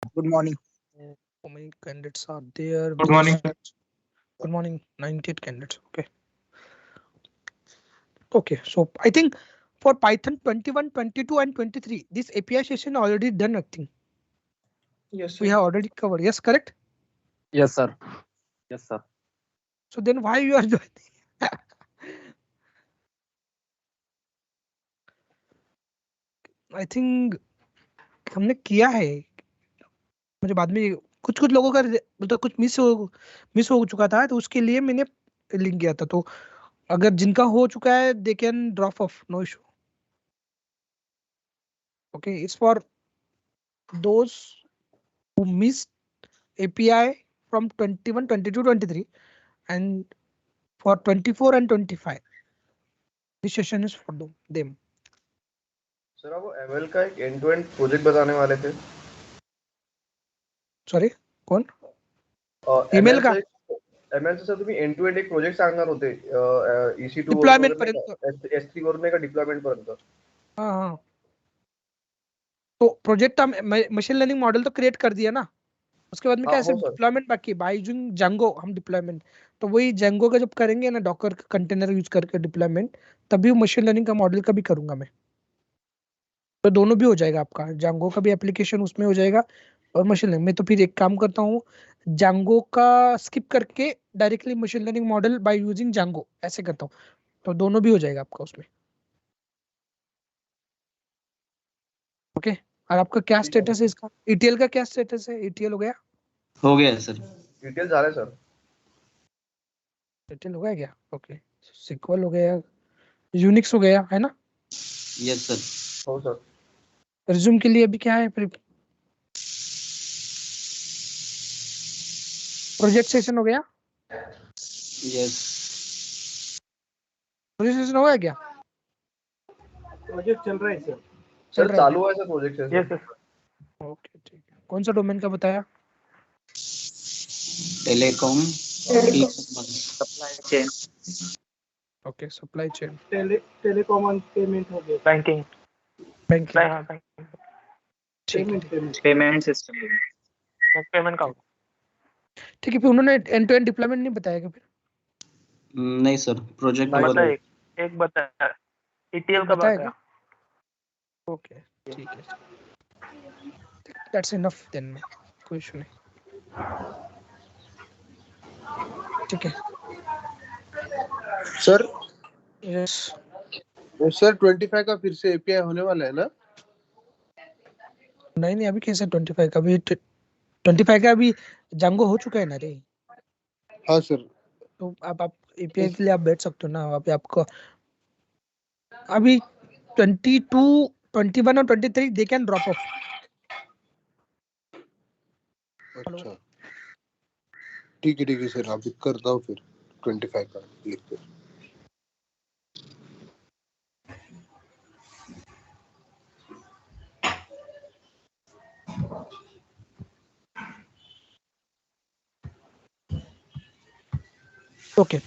Good morning. How many candidates are there? Good morning. Good morning. 98 candidates. Okay. Okay. So I think for Python 21, 22, and 23, this API session already done nothing. Yes, We have already covered. Yes, correct. Yes, sir. Yes, sir. So then why you are joining? I think हमने किया है. मुझे बाद में कुछ कुछ लोगों का मतलब कुछ मिस हो चुका था, तो उसके लिए मैंने लिंक किया था. तो अगर जिनका हो चुका है they can drop off, no issue. Okay, it's for those who missed API from 21, 22, 23, and for 24 and 25. This session is for them. Sir आप वो ML का एक एंड टू एंड प्रोजेक्ट बताने वाले थे. Sorry, कौन? ML email का से सर तुम्ही एंड टू एंड एक प्रोजेक्ट सांगणार होते. EC2 डिप्लॉयमेंट पर्यंत. S3 वरून एका डिप्लॉयमेंट पर्यंत. हाँ हाँ. तो प्रोजेक्ट हम मशीन लर्निंग मॉडल तो क्रिएट कर दिया ना, उसके बाद में क्या हाँ, ऐसे हो सर. डिप्लॉयमेंट बाकी बाय यूजिंग Django हम डिप्लॉयमेंट. तो वही Django का जब करेंगे ना, डॉकर कंटेनर यूज करके डिप्लॉयमेंट, तभी मशीन लर्निंग का मॉडल का भी करूंगा मैं. तो दोनों भी हो जाएगा आपका, Django का भी एप्लीकेशन उसमें हो जाएगा और मशीन लर्निंग में. तो फिर एक काम करता हूँ, Django का स्किप करके directly machine learning model by using Django ऐसे करता हूँ, तो दोनों भी हो जाएगा आपका उसमें. ओके. और आपका क्या स्टेटस है इसका? ETL का क्या स्टेटस है? ETL हो गया? हो गया सर. डिटेल झाले सर. ETL हो गया क्या? ओके. SQL हो गया, यूनिक्स हो गया है ना? Yes sir. हो सर. रिज्यूम के लिए अभी क्या है? प्रोजेक्ट सेशन हो गया? यस. प्रोजेक्ट सेशन हो गया क्या? प्रोजेक्ट चल रहा है सर. सर चालू है सर प्रोजेक्ट से. Yes sir. ओके ठीक है. कौन सा डोमेन का बताया? Telecom. Supply chain. Okay, supply chain. Telecom and payment हो गया. बैंकिंग. बैंकिंग. ठीक है. Payment system. पेमेंट का होगा. ठीक है. फिर उन्होंने एंड टू एंड डिप्लॉयमेंट नहीं बताया क्या फिर? नहीं सर, प्रोजेक्ट नहीं, नंबर बता एक बताया. ETL का बताएगा. बताया. ओके ठीक है. That's enough then. कोई इशू नहीं. ठीक है. सर यस सर 25 का फिर से एपीआई होने वाला है ना? नहीं अभी कैसे 25 का? अभी 25 का अभी Django हो चुका है ना रे. हाँ सर. तो आप एपीआई के लिए आप बैठ सकते हो ना. अभी आपको अभी 22, 21 और 23 दे कैन ड्रॉप ऑफ. अच्छा ठीक है सर. अभी करता हूँ फिर 25 का लिख कर. ओके.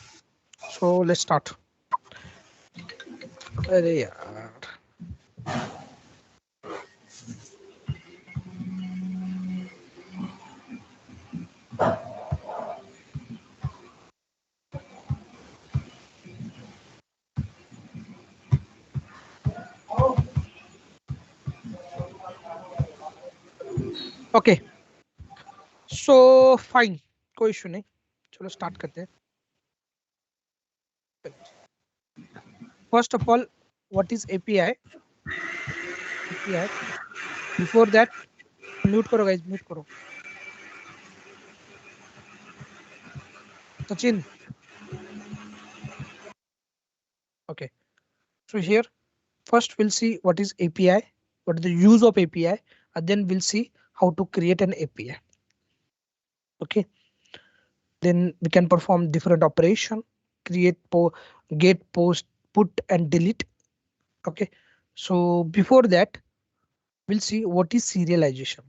So let's start. अरे यार. ओके सो फाइन, कोई इशू नहीं. चलो स्टार्ट करते हैं. First of all, what is API? Before that, mute करो गाइस, म्यूट करो. Sachin. Okay. So here, first we'll see what is API, what is the use of API, and then we'll see how to create an API. Okay. Then we can perform different operation, create, get, post, put, and delete. Okay. So before that, we'll see what is serialization.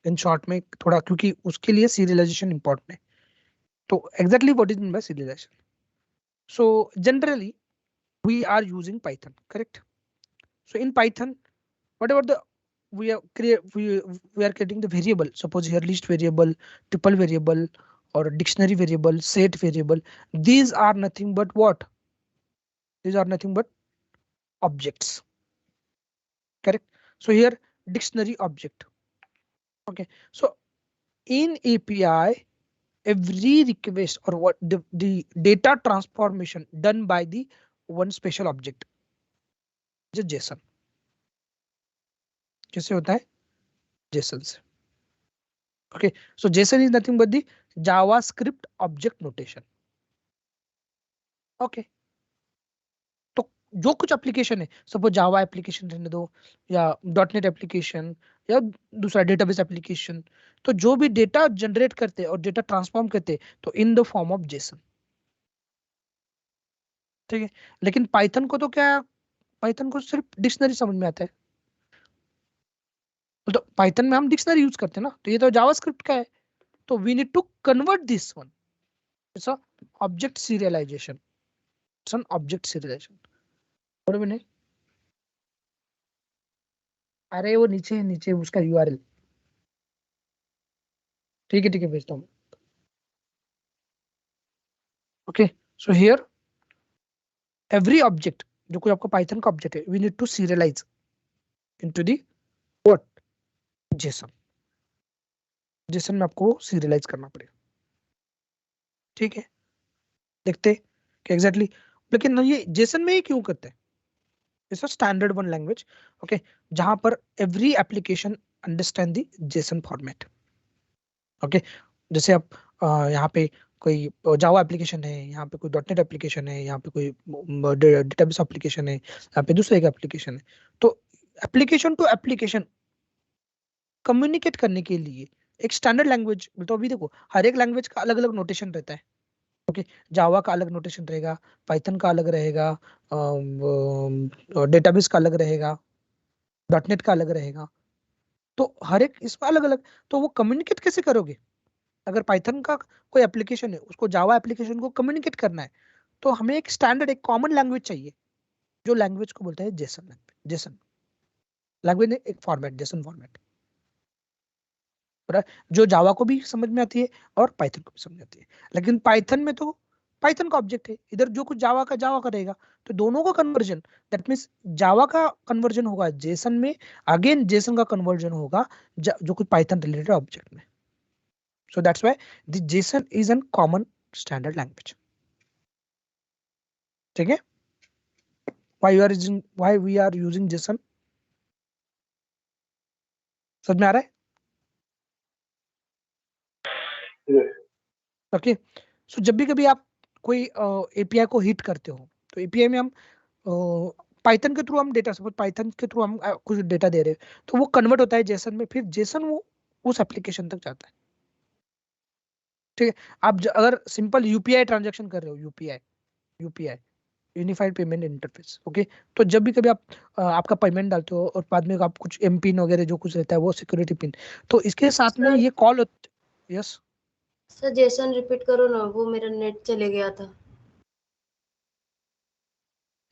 In short में थोड़ा, क्योंकि उसके लिए serialization important है. तो exactly what is meant by serialization? So generally we are using Python, correct? So in Python, whatever the we are creating the variable. Suppose here list variable, tuple variable, or dictionary variable, set variable. These are nothing but what? These are nothing but objects. Correct. So here dictionary object. Okay. So in API, every request or what the data transformation done by the one special object, just JSON. कैसे होता है? JSON से. Okay, so JSON is nothing but the JavaScript object notation. Okay. तो जो कुछ application है, suppose Java application रहने दो या .NET एप्लीकेशन या दूसरा डेटाबेस एप्लीकेशन, तो जो भी डेटा जनरेट करते और डेटा ट्रांसफॉर्म करते तो इन द फॉर्म ऑफ जेसन. ठीक है. लेकिन पाइथन को तो क्या, पाइथन को सिर्फ डिक्शनरी समझ में आता है. तो पाइथन में हम डिक्शनरी यूज करते हैं ना, तो ये तो जावास्क्रिप्ट का है. तो we need to convert this one. It's a object serialisation. It's an object serialisation. और भी नहीं. अरे वो नीचे नीचे उसका यूआरएल. ठीक है भेजता हूँ. Okay. So here every object, जो कोई आपका पाइथन का ऑब्जेक्ट है, we need to serialise into the what? JSON. JSON में आपको सीरियलाइज करना पड़ेगा. ठीक है. देखते कि एग्जैक्टली लेकिन ये जेसन में ही क्यों करते हैं? It's a standard one language. Okay. जहां पर every application understand the JSON format. Okay. जैसे आप यहाँ पे कोई जावा एप्लीकेशन है, यहाँ पे कोई .NET एप्लीकेशन है, यहाँ पे कोई डेटाबेस एप्लीकेशन है, यहाँ पे दूसरे का एप्लीकेशन है. तो एप्लीकेशन टू एप्लीकेशन कम्युनिकेट करने के लिए एक स्टैंडर्ड लैंग्वेज, तो अभी देखो हर एक लैंग्वेज का अलग अलग नोटेशन रहता है. ओके. जावा का अलग नोटेशन रहेगा, पाइथन का अलग रहेगा, डेटाबेस का अलग रहेगा, .NET का अलग रहेगा. तो हर एक इसमें अलग अलग. तो वो कम्युनिकेट कैसे करोगे? अगर पाइथन का कोई एप्लीकेशन है, उसको जावा एप्लीकेशन को कम्युनिकेट करना है, तो हमें एक स्टैंडर्ड, एक कॉमन लैंग्वेज चाहिए, जो लैंग्वेज को बोलते हैं जेसन लैंग्वेज. जेसन लैंग्वेज ने एक फॉर्मेट, जेसन फॉर्मेट, जो जावा को भी समझ में आती है और पाइथन को भी समझ आती है. लेकिन पाइथन में तो पाइथन का ऑब्जेक्ट है, इधर जो कुछ जावा का रहेगा, तो दोनों का कन्वर्जन, दैट मीन्स जावा का कन्वर्जन होगा जेसन में, अगेन जेसन का कन्वर्जन होगा जो कुछ पाइथन रिलेटेड ऑब्जेक्ट में. So that's why the JSON is a common standard language. ठीक है. Why we are using JSON? समझ में आ रहा है? ओके. सो जब भी कभी आप कोई एपीआई को हिट करते हो, तो एपीआई में हम पाइथन के थ्रू हम डेटा, सपोज पाइथन के थ्रू हम कुछ डेटा दे रहे हैं, तो वो कन्वर्ट होता है जेसन में, फिर जेसन वो उस एप्लीकेशन तक जाता है. ठीक है. आप अगर सिंपल यूपीआई ट्रांजैक्शन कर रहे हो, UPI unified payment interface. Okay. तो जब भी कभी आप आपका पेमेंट डालते हो और बाद में आप कुछ एम पिन वगैरह जो कुछ रहता है वो सिक्योरिटी पिन, तो इसके साथ में ये कॉल होती है. यस सर जेसन रिपीट करो ना, वो मेरा नेट चले गया था.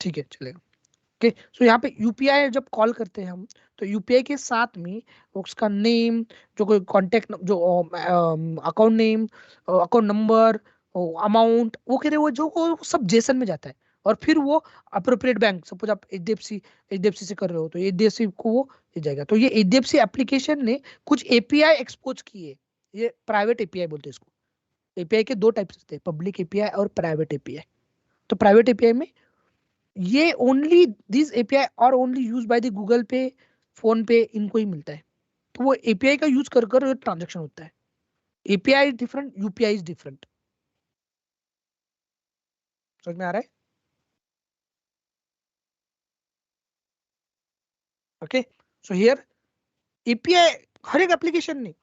ठीक है, चलेगा. ओके. सो यहाँ पे यूपीआई जब कॉल करते हैं हम, तो यूपीआई के साथ में उसका नेम, जो कोई कॉन्टेक्ट, जो account name, account number, amount, वो कह रहे वो जो वो सब जेसन में जाता है. और फिर वो अप्रोप्रिएट बैंक, सपोज आप एचडीएफसी से कर रहे हो, तो एचडीएफसी को वो जाएगा. तो ये एचडीएफसी एप्लीकेशन ने कुछ एपीआई एक्सपोज किए. ये प्राइवेट एपीआई बोलते हैं इसको. एपीआई के दो टाइप्स होते हैं, पब्लिक एपीआई और प्राइवेट एपीआई. तो प्राइवेट एपीआई में ये ओनली दिस एपीआई और only use by the Google पे, फोन पे, इनको ही मिलता है. तो वो एपीआई का यूज कर ट्रांजैक्शन होता है. API different, UPI is different. समझ में आ रहा है? ओके. सो हियर एपीआई हर एक एप्लीकेशन नहीं.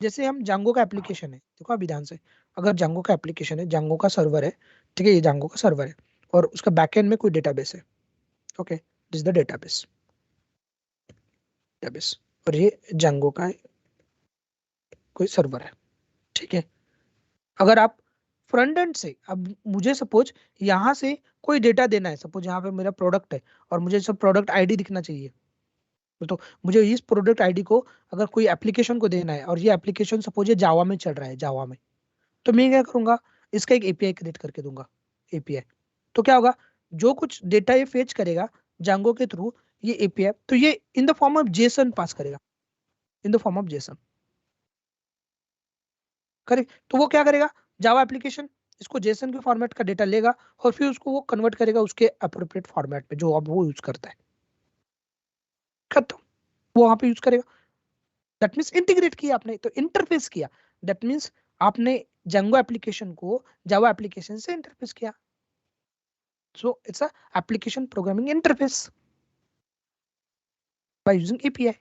जैसे हम जांगो का एप्लीकेशन है, देखो अभी ध्यान से, अगर जांगो का एप्लीकेशन है, जांगो का सर्वर है, ठीक है, ये जांगो का सर्वर है और उसका बैकएंड में कोई डेटाबेस है. Okay. This is the database, और ये जांगो का कोई सर्वर है. ठीक है. अगर आप फ्रंट एंड से, अब मुझे सपोज यहाँ से कोई डेटा देना है, सपोज यहाँ पे मेरा प्रोडक्ट है और मुझे सब प्रोडक्ट आईडी दिखना चाहिए, तो मुझे इस प्रोडक्ट आईडी को अगर कोई एप्लीकेशन को देना है और ये एप्लीकेशन सपोज ये जावा में चल रहा है, जावा में, तो मैं क्या करूंगा, इसका एक एपीआई क्रिएट करके दूंगा, एपीआई। तो क्या होगा, जो कुछ डेटा ये फेच करेगा जांगो के थ्रू, ये एपीआई, तो ये in the form of JSON pass करेगा, in the form of JSON, correct. तो वो क्या करेगा, जावा एप्लीकेशन इसको जेसन के फॉर्मेट का डेटा लेगा और फिर उसको वो कन्वर्ट करेगा उसके अप्रोप्रिएट फॉर्मेट में जो अब वो यूज करता है, खत्म, वो वहां पे यूज करेगा। दैट मीन्स इंटीग्रेट किया आपने, तो इंटरफेस किया, दैट मीन्स आपने जांगो एप्लीकेशन को जावा एप्लीकेशन से इंटरफेस किया। So it's a application programming interface by using API,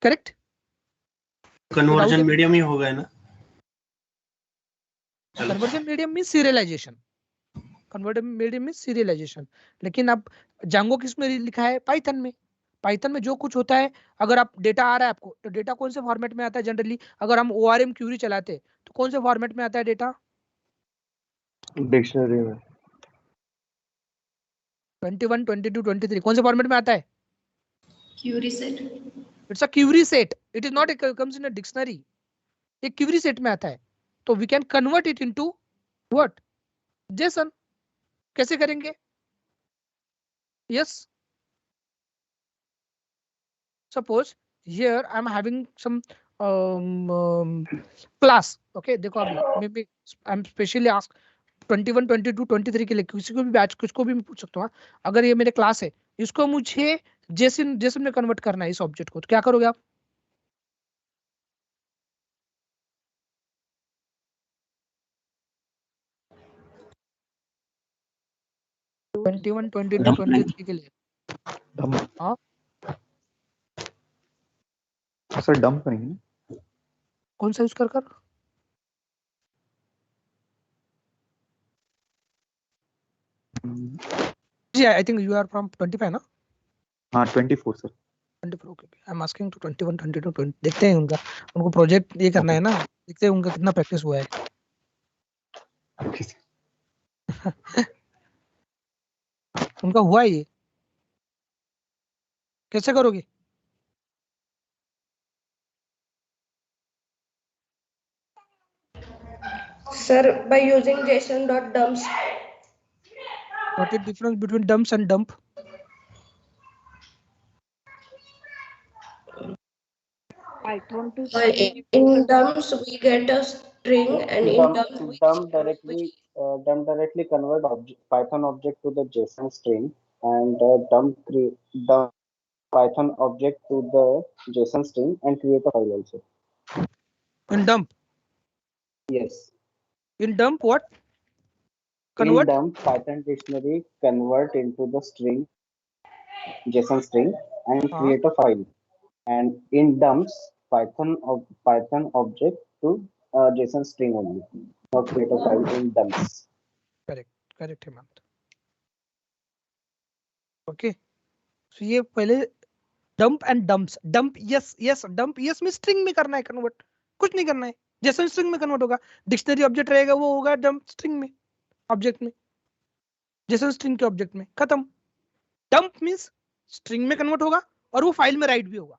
correct. Conversion medium ही होगा ना, कन्वर्जन मीडियम में सीरियलाइजेशन, कन्वर्जन मीडियम में सीरियलाइजेशन, लेकिन अब जांगो किस में लिखा है, पाइथन में। पाइथन में जो कुछ होता है, अगर आप डेटा आ रहा है आपको, तो डेटा कौन से फॉर्मेट में आता है जनरली, अगर हम ORM क्यूरी चलाते हैं तो कौन से फॉर्मेट में आता है डेटा, डिक्शनरी में 21, 22, 23 कौन से फॉर्मेट में आता है, query set. It's a query set, it is not comes in a dictionary, एक क्यूरी सेट में आता है। तो we can convert it into what, JSON. कैसे करेंगे, yes, suppose here I'm having some class, okay, देखो अभी मैं I'm specially asked 21, 22, 23 के लिए, किसी को भी बैच किसको भी मैं पूछ सकता हूँ, अगर ये मेरे क्लास है, इसको मुझे जेसन जेसन में कन्वर्ट करना है इस ऑब्जेक्ट को, तो क्या करोगे आप, ट्वेंटी वन, 22, 23 के लिए, हाँ सर डंप करेंगे, कौन सा यूज कर कर, जी I think you are from 25 ना, हाँ 24 sir, 24, okay, I am asking to 21, 22, 20, देखते हैं उनका, उनको प्रोजेक्ट ये करना है ना, देखते हैं उनका कितना प्रैक्टिस हुआ है। उनका हुआ है ये, कैसे करोगे, Sir, by using json.dumps. what is difference between dumps and dump, In dumps we get a string, and in dumps we Dump directly convert Python object to the JSON string, and dump Python object to the JSON string and create a file also. in dump, Yes. in dump what, convert, In dump, Python dictionary convert into the string JSON string and create a file. And in dumps, Python object to JSON string only, not create a file in dumps. Correct Hemant, okay. So ये पहले dump and dumps, dump yes yes, dump yes में string में करना है convert, कुछ नहीं करना है, जेसन स्ट्रिंग में कन्वर्ट होगा, डिक्शनरी ऑब्जेक्ट रहेगा वो होगा डंप स्ट्रिंग में, ऑब्जेक्ट में, जेसन स्ट्रिंग के ऑब्जेक्ट में, खत्म। डंप मींस स्ट्रिंग में कन्वर्ट होगा और वो फाइल में राइट भी होगा।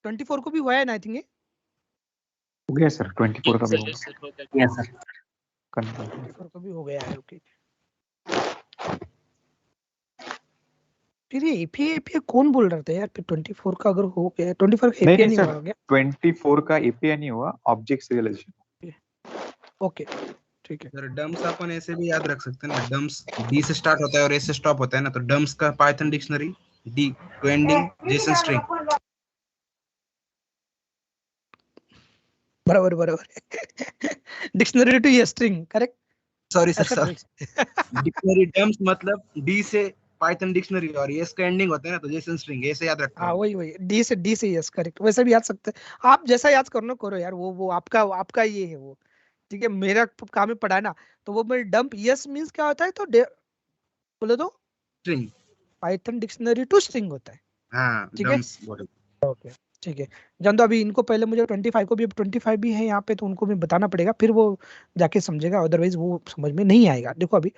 24 को भी हुआ है ना, आई थिंक ये हो गया सर, 24 का भी होगा, Yes, sir. 24 को भी हो गया है, ओके। फिर ये एपीआई कौन बोल रहा था यार, फिर 24 का अगर हो गया, 24 का एपीआई नहीं हो गया, 24 का एपीआई नहीं हुआ, ऑब्जेक्ट सीरियलाइजेशन, ओके ठीक है। सर डम्स अपन ऐसे भी याद रख सकते हैं ना, डम्स डी से स्टार्ट होता है और ए से स्टॉप होता है ना, तो डम्स का Python dictionary D to ending JSON string, बराबर डिक्शनरी टू ये string, correct, sorry sir dictionary dumps मतलब डी से पाइथन डिक्शनरी और एस का एंडिंग होता है ना, तो जेसन स्ट्रिंग ऐसे याद रखना। हाँ वही डी से यस, करेक्ट, वैसे भी याद सकते हैं आप, जैसा याद करना करो यार, वो आपका ये है वो, ठीक है। मेरा काम है पढ़ाना, तो वो मेरे डंप यस मींस क्या होता है, तो बोले तो string, Python dictionary to string होता है, हाँ ठीक है, ओके ठीक है। जान दो अभी इनको, पहले मुझे 25 को भी, अब 25 भी है यहाँ पे, तो उनको भी बताना पड़ेगा, फिर वो जाके समझेगा, अदरवाइज वो समझ में नहीं आएगा। देखो अभी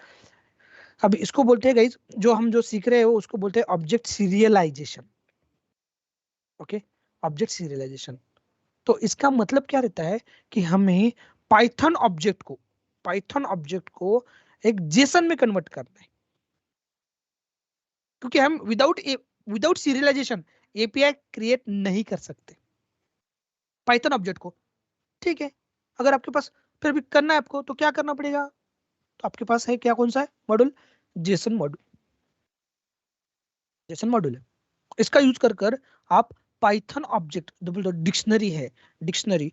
अब इसको बोलते हैं गाइस, जो सीख रहे हो उसको बोलते हैं object serialisation. Okay, object serialisation. तो इसका मतलब क्या रहता है कि हमें पाइथन ऑब्जेक्ट को एक जेसन में कन्वर्ट करना है, क्योंकि हम विदाउट सीरियलाइजेशन एपीआई क्रिएट नहीं कर सकते पाइथन ऑब्जेक्ट को। ठीक है, अगर आपके पास फिर भी करना है आपको, तो क्या करना पड़ेगा? तो आपके पास है क्या, कौन सा है मॉड्यूल? जेसन मॉड्यूल है। इसका यूज कर आप पाइथन ऑब्जेक्ट, डिक्शनरी है, डिक्शनरी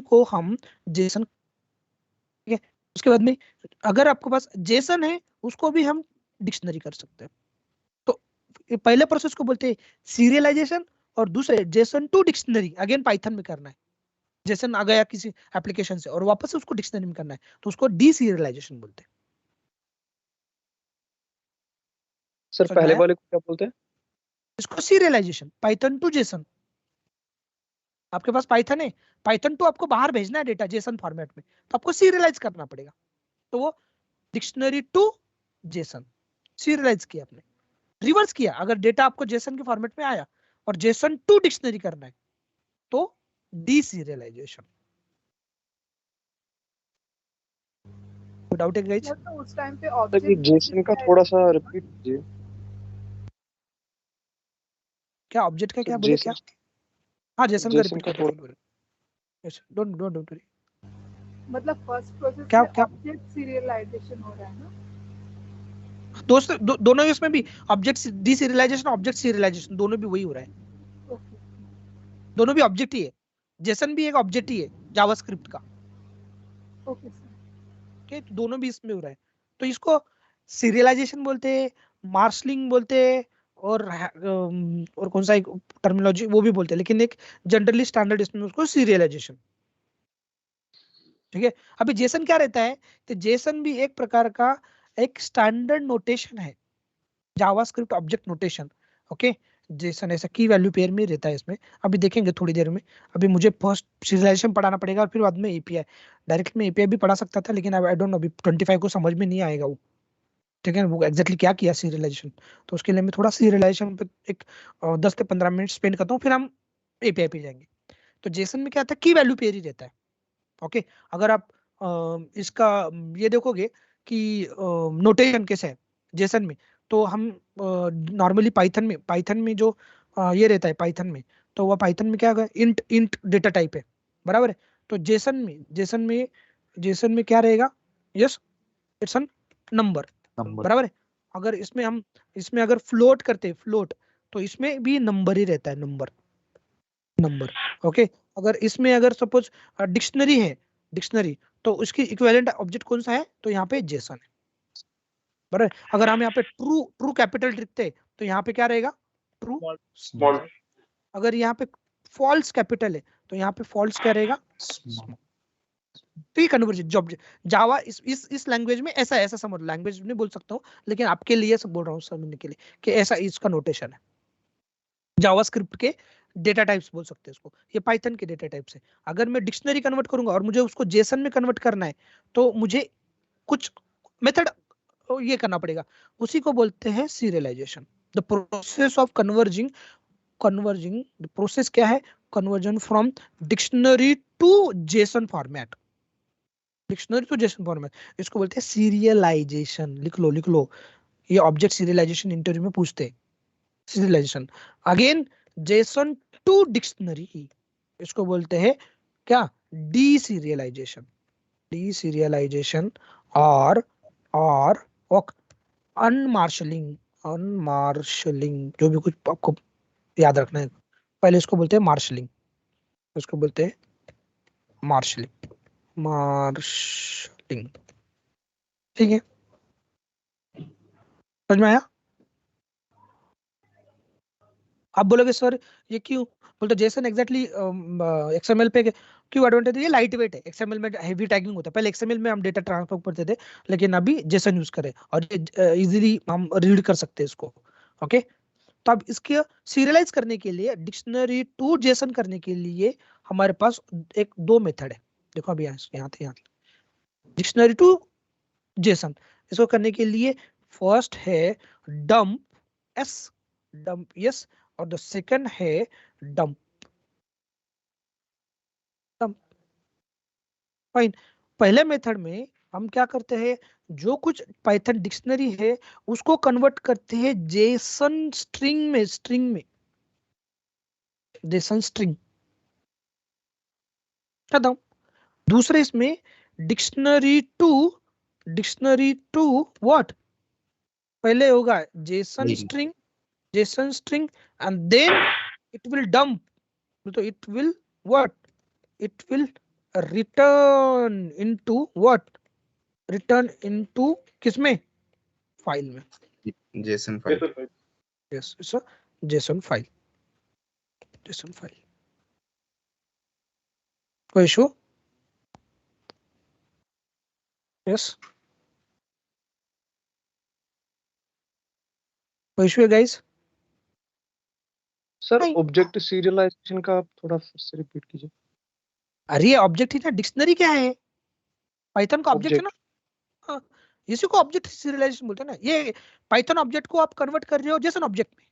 को हम जेसन, ठीक है। उसके बाद में अगर आपके पास जेसन है उसको भी हम डिक्शनरी कर सकते हैं। तो पहले प्रोसेस को बोलते हैं सीरियलाइजेशन, और दूसरे JSON to dictionary again Python में करना है। जेसन आ गया किसी एप्लीकेशन से और वापस से उसको डिक्शनरी में करना है, तो उसको डीसीरियलाइजेशन बोलते हैं। सर पहले वाले को क्या बोलते हैं? इसको सीरियलाइजेशन, पाइथन टू जेसन। आपके पास पाइथन है, पाइथन टू आपको बाहर भेजना है डेटा जेसन फॉर्मेट में, तो आपको सीरियलाइज करना पड़ेगा। तो वो डिक्शनरी टू जेसन सीरियलाइज किया आपने, रिवर्स किया। अगर डेटा आपको जेसन के फॉर्मेट में आया और जेसन टू डिक्शनरी करना है तो डीसीरियलाइजेशन। डाउट है गाइस? तो उस टाइम पे ऑब्जेक्ट जेसन का थोड़ा सा रिपीट कीजिए। क्या ऑब्जेक्ट का क्या बोले क्या? हाँ, जेसन का रिपीट कर दो। Yes, don't worry. मतलब फर्स्ट प्रोसेस क्या में ऑब्जेक्ट सीरियलाइजेशन हो रहा है ना? दोनों इसमें भी ऑब्जेक्ट डीसीरियलाइजेशन, ऑब्जेक्ट सीरियलाइजेशन दोनों भी वही हो रहा है। दोनों भी ऑब्जेक्ट ही है, जेसन भी एक ऑब्जेक्ट ही है जावास्क्रिप्ट का। Okay sir. ओके, तो दोनों भी इसमें हो रहा है। तो इसको सीरियलाइजेशन बोलते हैं, मार्शलिंग बोलते हैं, और कौन सा एक टर्मिनोलॉजी वो भी बोलते हैं, लेकिन एक जनरली स्टैंडर्ड इसमें उसको सीरियलाइजेशन। ठीक है, अभी जेसन क्या रहता है? तो जेसन भी एक प्रकार का एक स्टैंडर्ड नोटेशन है, JavaScript object notation. Okay, Jason ऐसा की वैल्यू पेयर में रहता है इसमें, अभी देखेंगे थोड़ी देर में। अभी मुझे फर्स्ट सीरियलाइजेशन पढ़ाना पड़ेगा और फिर बाद में एपीआई। डायरेक्ट में एपीआई भी पढ़ा सकता था, लेकिन आई डोंट नो अभी 25 को समझ में नहीं आएगा वो। ठीक है, वो एग्जैक्टली क्या किया सीरियलाइजेशन, तो उसके लिए मैं थोड़ा सीरियलाइजेशन पे एक 10 से 15 मिनट स्पेंड करता हूँ, फिर हम एपीआई पे जाएंगे। तो जेसन में क्या था, की वैल्यू पेयर ही रहता है। ओके, अगर आप इसका ये देखोगे कि नोटेशन कैसे है जेसन में, तो हम नॉर्मली पाइथन में जो ये रहता है पाइथन में, तो वह पाइथन में क्या है, इंट डेटा टाइप है, बराबर है। तो जेसन में क्या रहेगा? यस, इट्स एन नंबर, बराबर है। अगर इसमें अगर फ्लोट करते हैं फ्लोट, तो इसमें भी नंबर ही रहता है, नंबर। ओके, अगर इसमें अगर सपोज डिक्शनरी है, डिक्शनरी, तो उसकी इक्विवेलेंट ऑब्जेक्ट कौन सा है? तो यहाँ पे जेसन है, बराबर। अगर हम यहाँ पे ट्रू कैपिटल लिखते तो यहाँ पे क्या रहेगा? True small. अगर यहाँ पे फॉल्स कैपिटल है तो यहाँ पे फॉल्स क्या रहेगा? स्मॉल। तो ये कन्वर्जन जॉब जावा इस लैंग्वेज में ऐसा समझ, लैंग्वेज नहीं बोल सकता हूँ, लेकिन आपके लिए सब बोल रहा हूँ समझने के लिए कि ऐसा इसका नोटेशन है। जावास्क्रिप्ट के डेटा टाइप्स बोल सकते हैं इसको, ये पाइथन के डेटा टाइप्स है। अगर मैं डिक्शनरी कन्वर्ट करूंगा और मुझे उसको जेसन में कन्वर्ट करना है, तो मुझे कुछ मेथड ये करना पड़ेगा, उसी को बोलते हैं serialization. The process of converting the process क्या है? Conversion from dictionary to JSON format, dictionary to JSON format, इसको बोलते हैं सीरियलाइजेशन। लिख लो, ये ऑब्जेक्ट सीरियलाइजेशन इंटरव्यू में पूछते हैं। Serialization again JSON to dictionary, इसको बोलते हैं क्या? डीसीरियलाइजेशन और अनमार्शलिंग, जो भी कुछ आपको याद रखना है, पहले इसको बोलते हैं मार्शलिंग, मार्शलिंग। ठीक है, समझ में आया? आप बोलोगे सर ये क्यों? बोलते जेसन एग्जैक्टली एक्सएमएल पे क्यों एडवांटेज है? ये लाइट वेट है, एक्सएमएल में हेवी टैगिंग होता है। पहले एक्सएमएल में हम डेटा ट्रांसफर करते थे, लेकिन अभी जेसन यूज करें और ये इजीली हम रीड कर सकते हैं इसको। ओके, तो अब इसके सीरियलाइज करने के लिए, डिक्शनरी टू जेसन करने के लिए हमारे पास एक दो मेथड है। देखो अभी यहाँ डिक्शनरी टू जेसन। इसको करने के लिए फर्स्ट है डंप एस, डंप यस, और द सेकंड है डंप डंप। फाइन। पहले मेथड में हम क्या करते हैं, जो कुछ पाइथन डिक्शनरी है उसको कन्वर्ट करते हैं जेसन स्ट्रिंग में, जेसन स्ट्रिंग खत्म। दूसरे इसमें डिक्शनरी टू व्हाट, पहले होगा JSON string, and then it will dump, तो it will what, it will return into what, return into किसमें, फाइल में, JSON file. Yes it's a JSON file, कोई इशू? यस, कोई इशू है guys? Sir object serialization का आप थोड़ा फिर से रिपीट कीजिए। अरे ऑब्जेक्ट ही ना, डिक्शनरी क्या है, पाइथन का ऑब्जेक्ट है ना। हाँ, इसी को ऑब्जेक्ट सीरियलाइजेशन बोलते हैं ना। ये पाइथन ऑब्जेक्ट को आप कन्वर्ट कर रहे हो जेसन ऑब्जेक्ट में,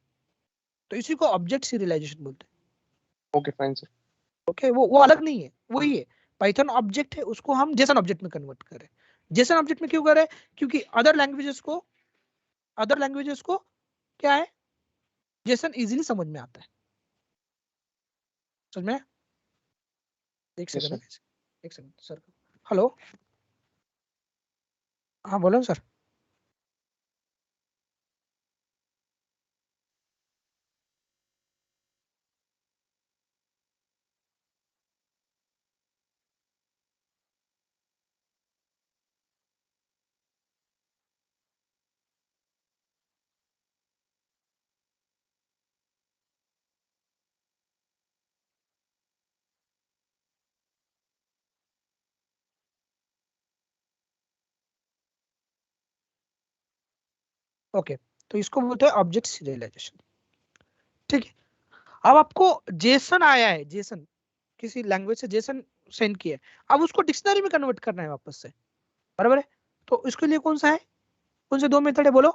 तो इसी को ऑब्जेक्ट सीरियलाइजेशन बोलते हैं। Okay fine sir. ओके, वो अलग नहीं है, वही है। पाइथन ऑब्जेक्ट है, उसको हम जेसन ऑब्जेक्ट में कन्वर्ट कर रहे हैं। जेसन ऑब्जेक्ट में क्यों कर रहे हैं, क्योंकि अदर लैंग्वेजेस को क्या है, जेसन इजीली समझ में आता है। समझ में? एक सेकंड सर, हेलो, हाँ बोलो सर। ओके, तो इसको बोलते हैं ऑब्जेक्ट सीरियलाइजेशन। ठीक है, अब आपको जेसन आया है, जेसन किसी लैंग्वेज से जेसन सेंड किया है, अब उसको डिक्शनरी में कन्वर्ट करना है वापस से, बराबर है। तो इसके लिए कौन सा है, कौन से दो मेथड है बोलो?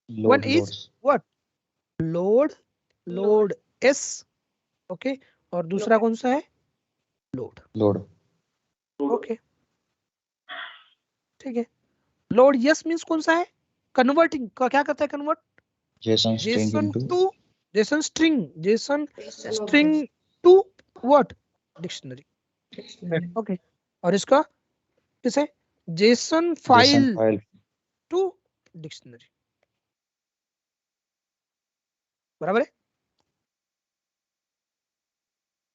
One is what, load S, okay, और दूसरा कौन सा है, लोड। ओके ठीक है, लोड यस मींस कौन सा है, कन्वर्टिंग का, क्या करता है convert, JSON string to what, dictionary. Okay, और इसका किसे, जेसन फाइल टू डिक्शनरी, बराबर है।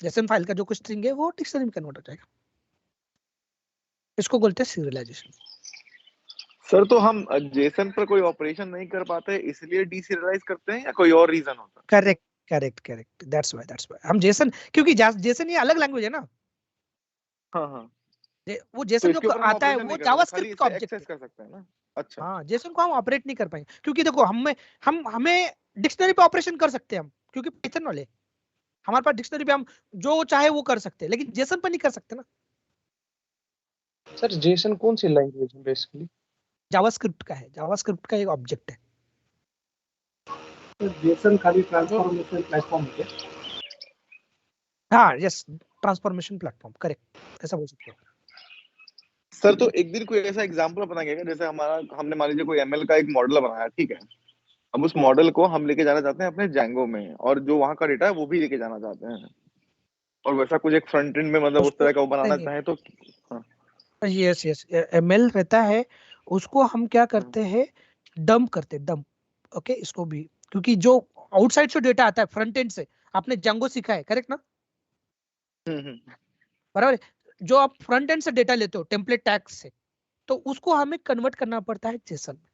जेसन फाइल का जो कुछ स्ट्रिंग है वो डिक्शनरी में कन्वर्ट हो जाएगा, इसको बोलते हैं सीरियलाइजेशन। सर तो हम जेसन पर कोई ऑपरेशन नहीं कर पाते इसलिए डीसीरियलाइज करते हैं या कोई और रीजन होता है? करेक्ट, दैट्स व्हाई हम जेसन, क्योंकि जेसन ये अलग लैंग्वेज है ना। हाँ वो जेसन तो जो आता है वो जावास्क्रिप्ट का ऑब्जेक्ट है। कर सकते हैं ना। अच्छा, हाँ, जेसन को हम ऑपरेट नहीं कर पाएंगे, क्योंकि देखो हमें डिक्शनरी पे ऑपरेशन कर सकते हैं हम, क्योंकि पाइथन वाले हमारे पास डिक्शनरी पे हम जो चाहे वो कर सकते हैं, लेकिन जेसन पर नहीं कर सकते ना। सर जेसन कौन सी लैंग्वेज है बेसिकली? जावास्क्रिप्ट का है, जावास्क्रिप्ट का एक ऑब्जेक्ट है। तो जेसन खाली ट्रांसफॉर्मेशन प्लेटफॉर्म है। हाँ यस, ट्रांसफॉर्मेशन प्लेटफॉर्म, करेक्ट, ऐसा बोल सकते हो। सर तो एक दिन कोई ऐसा एग्जांपल बनाएंगे क्या, जैसे हमने मान लीजिए कोई एमएल का एक मॉडल बनाया, ठीक है, अब उस मॉडल को हम लेके जाना चाहते हैं अपने जैंगो में, और जो वहां का डेटा है वो भी लेके जाना चाहते हैं, और वैसा कुछ एक फ्रंट एंड में मतलब उस तरह का वो बनाना चाहें तो? यस एमएल रहता है, उसको हम क्या करते हैं, डंप करते, डंप। ओके, इसको भी, क्योंकि जो आउटसाइड से डेटा आता है फ्रंट एंड से, आपने जंगो सीखा है, करेक्ट ना? बराबर, जो आप फ्रंट एंड से डेटा लेते हो टेम्पलेट टैग से, तो उसको हमें कन्वर्ट करना पड़ता है जेसन में,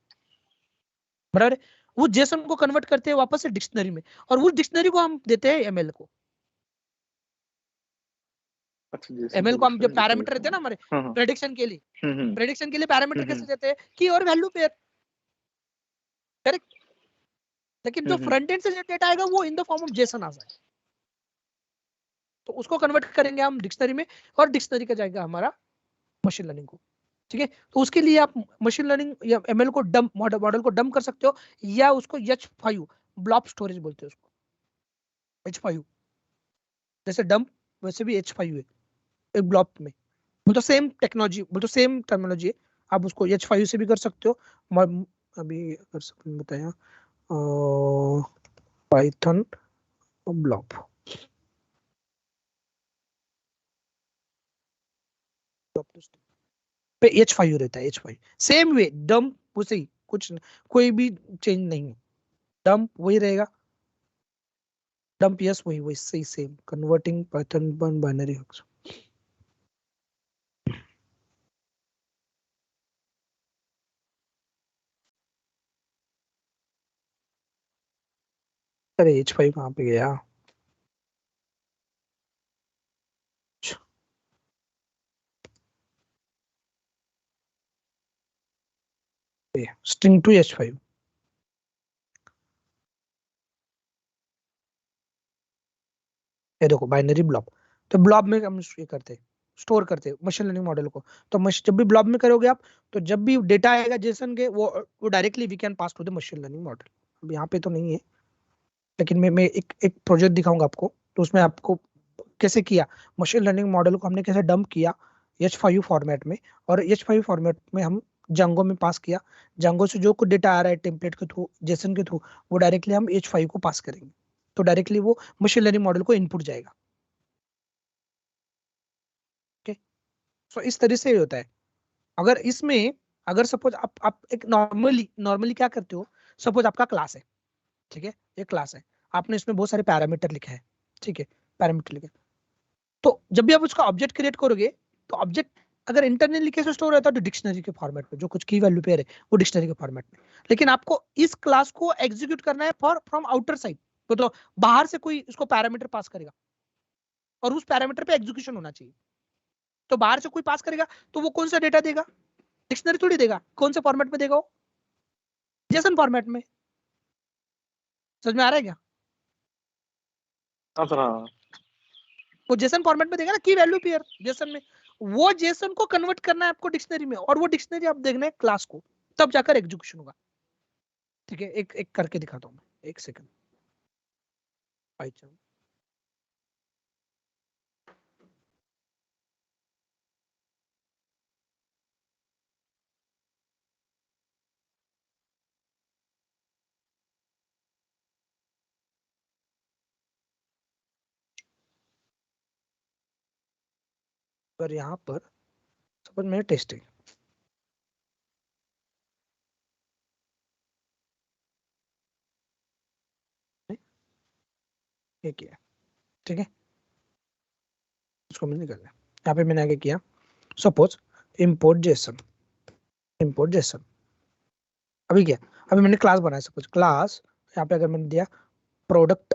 बराबर। वो जेसन को कन्वर्ट करते हैं वापस से डिक्शनरी में, और उस डिक्शनरी को हम देते हैं एमएल को। एमएल को हम जो पैरामीटर रहते हैं ना हमारे प्रेडिक्शन के लिए, पैरामीटर कैसे देते हैं, की और वैल्यू पेयर, करेक्ट। लेकिन जो फ्रंट एंड से डेटा आएगा वो in the form of JSON आ जाएगा, तो उसको कन्वर्ट करेंगे हम डिक्शनरी में, और डिक्शनरी का जाएगा हमारा मशीन लर्निंग को। ठीक है, तो उसके लिए आप मशीन लर्निंग या एमएल को डंप मॉडल को डंप कर सकते हो, या उसको H5 ब्लॉब स्टोरेज बोलते हैं उसको, H5 जैसे डंप वैसे भी H5 है एक ब्लॉब में, वो तो सेम टेक्नोलॉजी, वो तो सेम टर्मिनोलॉजी है, आप उसको H5 से भी कर सकते हो। अभी अगर सबने बताया पाइथन ब्लॉब पे H5 रहता है, H5 सेम वे डंप उसे ही, कुछ कोई भी चेंज नहीं है, डंप वही रहेगा, डंप यस वही वही सही same, converting Python one binary हक्स। अरे H5 कहाँ पे गया? स्ट्रिंग टू H5, ये देखो बाइनरी ब्लॉब, तो ब्लॉब में हम ये करते स्टोर करते मशीन लर्निंग मॉडल को, तो जब भी ब्लॉब में करोगे आप, तो जब भी डेटा आएगा जेसन के, वो directly we can pass to the machine learning model. अब यहाँ पे तो नहीं है, लेकिन मैं एक प्रोजेक्ट दिखाऊंगा आपको, तो उसमें आपको कैसे किया मशीन लर्निंग मॉडल को हमने कैसे डंप किया H5 फॉर्मेट में, और H5 फॉर्मेट में हम जांगो में पास किया, जांगो से जो कुछ डेटा आ रहा है टेम्पलेट के थ्रू जेसन के थ्रू, वो डायरेक्टली हम H5 को पास करेंगे, तो डायरेक्टली वो मशीन लर्निंग मॉडल को इनपुट जाएगा। ओके, सो इस तरह से होता है। अगर इसमें अगर सपोज आप एक नॉर्मली क्या करते हो, सपोज आपका क्लास है, ठीक है, एक क्लास है, आपने इसमें बहुत सारे पैरामीटर लिखे हैं, ठीक है, पैरामीटर लिखे, तो जब भी आप उसका ऑब्जेक्ट क्रिएट करोगे, तो ऑब्जेक्ट अगर इंटरनली कैसे स्टोर रहता है, तो डिक्शनरी के फॉर्मेट में, जो कुछ की वैल्यू पेयर है वो डिक्शनरी के फॉर्मेट में, लेकिन आपको इस क्लास को एग्जीक्यूट करना है फ्रॉम आउटर साइड, तो बाहर से कोई उसको पैरामीटर पास करेगा और उस पैरामीटर पे एग्जीक्यूशन होना चाहिए, तो बाहर से कोई पास करेगा तो वो कौन सा डेटा देगा, डिक्शनरी थोड़ी देगा, कौन से फॉर्मेट में देगा वो, जेसन फॉर्मेट में। समझ में आ रहा है क्या? हाँ सर हाँ। वो जेसन फॉर्मेट में देगा ना, की वैल्यू पेयर जेसन में, वो जेसन को कन्वर्ट करना है आपको डिक्शनरी में, और वो डिक्शनरी आप देखना है क्लास को, तब जाकर एग्जीक्यूशन होगा। ठीक है, एक एक करके दिखाता हूँ मैं, एक सेकंड। पर यहाँ पर सपोज मैंने टेस्टिंग ये किया, ठीक है, उसको मैंने निकालना है। यहाँ पे मैंने आगे किया suppose import Jason, import Jason, अभी क्या, अभी मैंने क्लास बनाया, सपोज क्लास, यहाँ पे अगर मैंने दिया प्रोडक्ट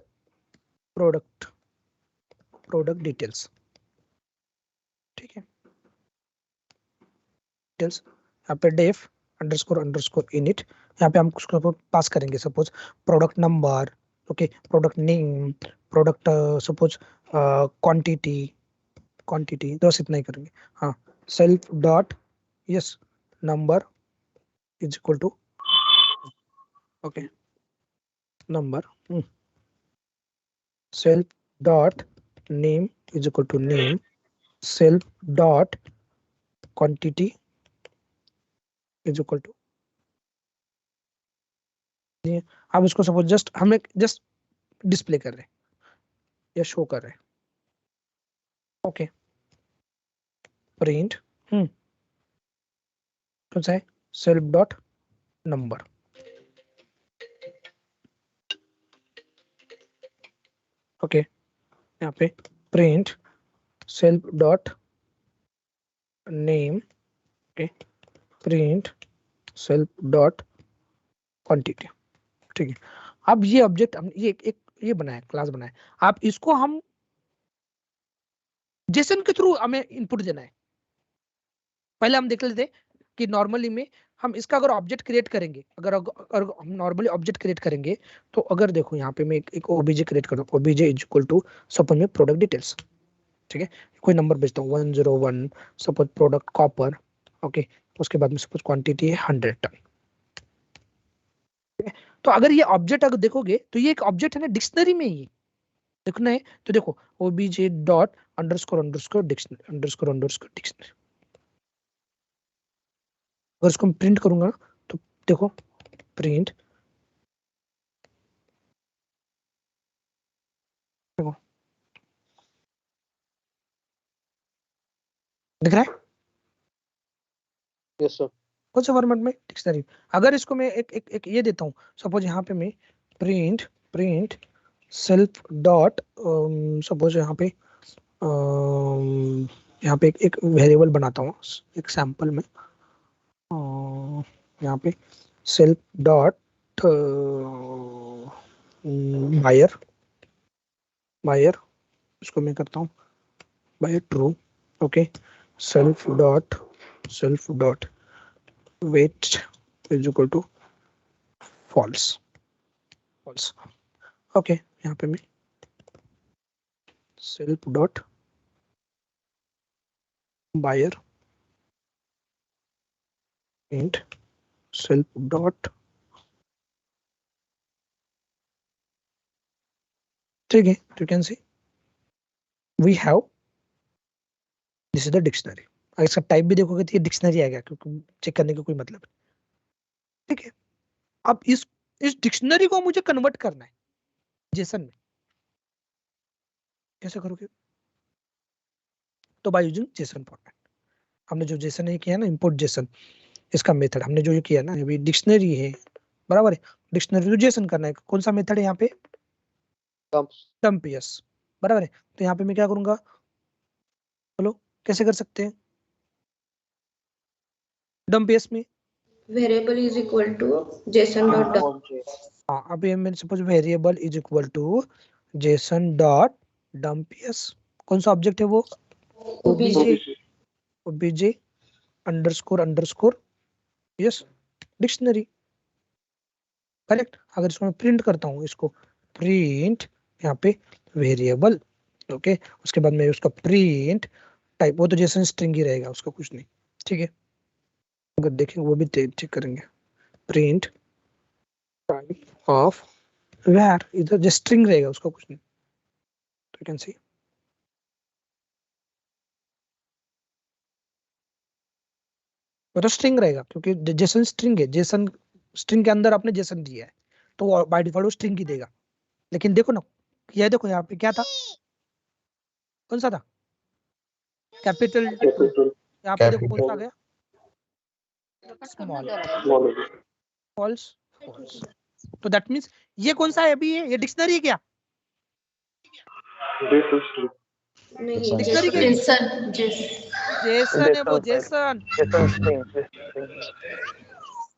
प्रोडक्ट प्रोडक्ट डिटेल्स, ठीक है, डिटेल्स, यहाँ पे डेफ अंडरस्कोर अंडरस्कोर इनिट, यहाँ पे हम उसको पास करेंगे suppose product number, okay, product name, product suppose quantity, quantity बस इतना ही करेंगे। हाँ, self dot yes number is equal to, okay, number, self dot name is equal to name, self dot quantity is equal to, अब इसको suppose just हमें just display कर रहे हैं या शो कर रहे हैं, ओके, प्रिंट कौन सा है, सेल्फ डॉट नंबर, ओके, यहाँ पे print self dot name, okay, print self dot quantity, ठीक है। अब ये ऑब्जेक्ट हम ये बनाया, क्लास बनाया, आप इसको हम जेसन के थ्रू हमें इनपुट देना है। पहले हम देख लेते कि नॉर्मली में हम इसका अगर ऑब्जेक्ट क्रिएट करेंगे, अगर हम नॉर्मली ऑब्जेक्ट क्रिएट करेंगे, तो अगर देखो यहाँ पे मैं एक ओबीजे क्रिएट कर दूं, OBJ is equal to suppose में प्रोडक्ट डिटेल्स, ठीक है, कोई नंबर भेजता हूँ 101, सपोज प्रोडक्ट कॉपर ओके, उसके बाद में सपोज क्वांटिटी है 100 टन। तो अगर ये ऑब्जेक्ट अगर देखोगे तो ये एक ऑब्जेक्ट है ना डिक्शनरी में ही देखना है। तो देखो OBJ dot underscore underscore dictionary underscore underscore dictionary. अगर इसको मैं प्रिंट करूंगा ना तो देखो प्रिंट, देखो दिख रहा है यस सर। कौन से फॉर्मेट में? डिक्शनरी। अगर इसको मैं एक ये देता हूँ, सपोज यहाँ पे मैं print print self dot, suppose यहाँ पे यहाँ पे एक वेरिएबल बनाता हूँ एक सैंपल में, यहाँ पे सेल्फ डॉट बायर बायर, इसको मैं करता हूँ buyer true. Okay, self dot weight is equal to false false. Okay, यहाँ पे मैं self dot buyer int self dot, ठीक है, you can see we have this is the dictionary. अगर इसका टाइप भी देखोगे तो ये डिक्शनरी आएगा, क्योंकि चेक करने का कोई मतलब नहीं। ठीक है, अब इस डिक्शनरी को मुझे कन्वर्ट करना है जेसन में। कैसे करोगे? तो बाय यूजिंग जेसन फॉर्मेट। हमने जो जेसन ये किया ना, इंपोर्ट जेसन, इसका मेथड हमने जो ये किया ना, अभी डिक्शनरी है बराबर है, डिक्शनरी जेसन करना है। कौन सा मेथड है यहाँ पे? डंप, यस बराबर है। तो यहाँ पे मैं क्या करूंगा, बोलो कैसे कर सकते हैं डंप एस में? Variable is equal to JSON dot dump. हाँ, अभी मैं suppose variable is equal to JSON dot dump S. कौन सा ऑब्जेक्ट है वो? OBJ underscore underscore yes dictionary, correct. अगर इसको मैं प्रिंट करता हूँ, इसको प्रिंट यहाँ पे वेरिएबल, ओके, उसके बाद में उसका प्रिंट टाइप, वो तो जेसन स्ट्रिंग ही रहेगा, उसका कुछ नहीं, ठीक है। अगर देखेंगे वो भी चेक करेंगे, प्रिंट टाइप ऑफ वेर, इधर जो स्ट्रिंग रहेगा उसका कुछ नहीं, तो यू कैन सी वो तो स्ट्रिंग रहेगा, क्योंकि जेसन स्ट्रिंग है, जेसन स्ट्रिंग के अंदर आपने जेसन दिया है तो बाय डिफॉल्ट वो स्ट्रिंग ही देगा। लेकिन देखो ना, ये देखो यहाँ पे क्या था, कौन सा था? कैपिटल, यहाँ पे देखो कौन सा आ गया, स्मॉल, फॉल्स फॉल्स। तो दैट मींस ये कौन सा है अभी? ये डिक्शनरी है क्या? नहीं, डिक्शनरी के जेसन जेसन है वो, जेसन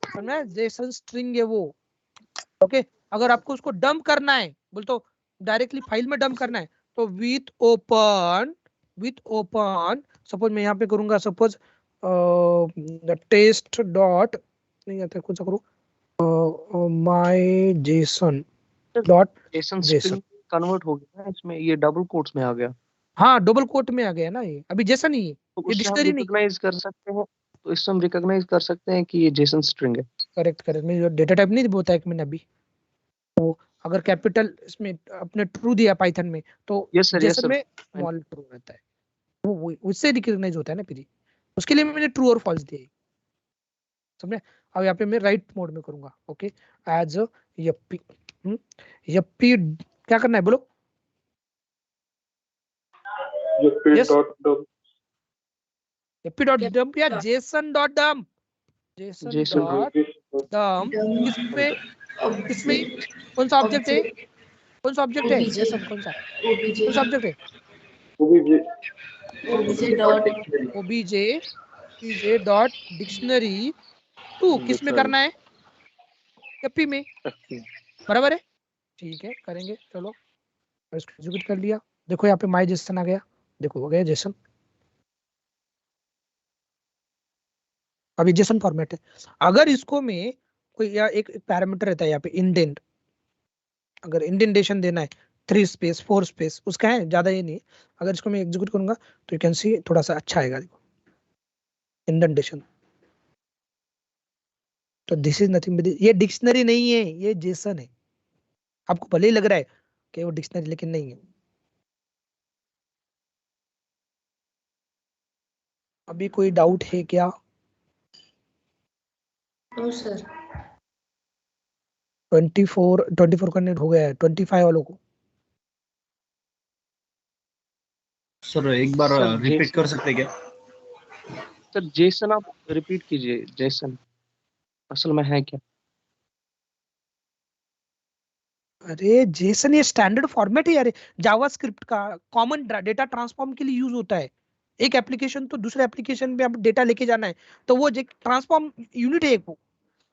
समझे, जेसन स्ट्रिंग है वो। ओके, अगर आपको उसको डंप करना है, बोल तो डायरेक्टली फाइल में डंप करना है, तो विथ ओपन सपोज मैं यहाँ पे करूंगा, सपोज टेस्ट डॉट, नहीं आता कौन सा करूँ, my Jason dot JSON convert हो गया ना इसमें, ये डबल कोट्स में आ गया। हाँ, डबल कोट में आ गया ना, ये अभी जेसन ही है, तो ये उससे हम डिक्शनरी नहीं। रिकॉग्नाइज कर सकते हैं, तो इससे हम रिकॉग्नाइज कर सकते हैं कि ये जेसन स्ट्रिंग है। करेक्ट करेक्ट, मैं जो डेटा टाइप नहीं बोलता है मैंने अभी, तो अगर कैपिटल इसमें अपने ट्रू दिया पाइथन में, तो जेसन में स्मॉल ट्रू रहता है, वो उससे रिकॉग्नाइज होता है ना फिर, उसके लिए मैंने ट्रू और फॉल्स दिए, समझे। अब यहाँ पे मैं राइट मोड में करूंगा, ओके, एज यप्पी यप्पी, क्या करना है बोलो? यप्पी डॉट डंप या Jason dot dump, Jason dot dump किसमें कौन सा ऑब्जेक्ट है? कौन सा ऑब्जेक्ट है? जेसन कौन सा ऑब्जेक्ट है? ओबीजे डॉट डिक्शनरी टू, किस में करना है? एपी में, बराबर है, ठीक है, करेंगे। चलो इसको एग्जीक्यूट कर लिया, देखो यहाँ पे माय जेसन आ गया, देखो हो गया जेसन। अभी जेसन फॉर्मेट है। अगर इसको में कोई या एक पैरामीटर रहता है यहाँ पे इंडेंट, अगर इंडेंटेशन देना है 3 स्पेस 4 स्पेस उसका है, ज्यादा ये नहीं। अगर इसको मैं एग्जीक्यूट करूंगा तो यू कैन सी थोड़ा सा अच्छा आएगा, देखो इंडेंटेशन। तो दिस इज नथिंग, ये डिक्शनरी नहीं है, ये जेसन है। आपको भले ही लग रहा है कि वो डिक्शनरी, लेकिन नहीं है। अभी कोई डाउट है क्या? No sir. 24 का नेट हो गया है, 25 वालों को। सर एक बार सर रिपीट कर सकते क्या? सर जेसन आप रिपीट कीजिए, जेसन असल में है क्या? अरे जेसन ये स्टैंडर्ड फॉर्मेट है यार, जावास्क्रिप्ट का कॉमन डेटा ट्रांसफॉर्म के लिए यूज होता है। एक एप्लीकेशन तो दूसरे एप्लीकेशन पे आप डेटा लेके जाना है, तो वो ट्रांसफॉर्म यूनिट है एक वो।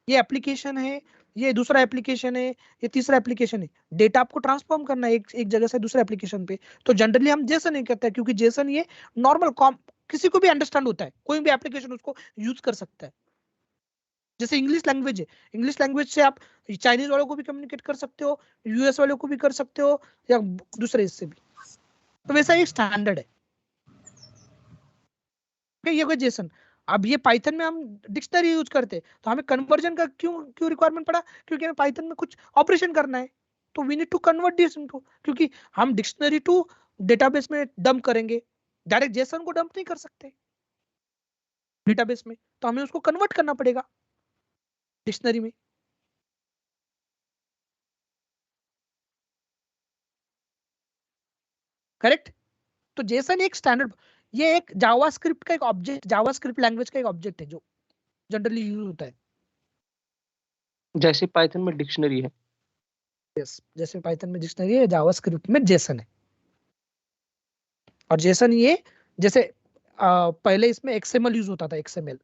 ये एप्लीकेशन है, ये दूसरा एप्लीकेशन है, ये तीसरा एप्लीकेशन है। डेटा आपको ट्रांसफॉर्म करना है एक जगह से दूसरे एप्लीकेशन पे। तो जनरली हम जेसन नहीं कहते हैं, क्योंकि जेसन ये नॉर्मल किसी को भी अंडरस्टैंड होता है, कोई भी एप्लीकेशन उसको यूज कर सकता है। जैसे इंग्लिश लैंग्वेज है, इंग्लिश लैंग्वेज से आप चाइनीज वालों को भी कम्युनिकेट कर सकते हो, यूएस वालों को भी कर सकते हो, या दूसरे इससे भी। तो वैसा एक स्टैंडर्ड है। ये कोई जेसन। अब ये पाइथन में हम डिक्शनरी यूज करते हैं, तो हमें कन्वर्जन का क्यों क्यों रिक्वायरमेंट पड़ा? क्योंकि हमें पाइथन में कुछ ऑपरेशन करना है, तो we need to convert this into, क्योंकि हम डिक्शनरी टू डेटाबेस में डंप करेंगे, डायरेक्ट जेसन को डंप नहीं कर सकते डेटाबेस में, तो हमें उसको कन्वर्ट करना पड़ेगा डिक्शनरी में। करेक्ट? तो जेसन एक स्टैंडर्ड, ये एक जावास्क्रिप्ट का एक ऑब्जेक्ट, जावास्क्रिप्ट लैंग्वेज का एक ऑब्जेक्ट है जो जनरली यूज होता है। जैसे पाइथन में डिक्शनरी है। यस, जैसे पाइथन में डिक्शनरी है, जावास्क्रिप्ट में जेसन है। और जेसन ये जैसे पहले इसमें एक्सएमएल यूज होता था, एक्सएमएल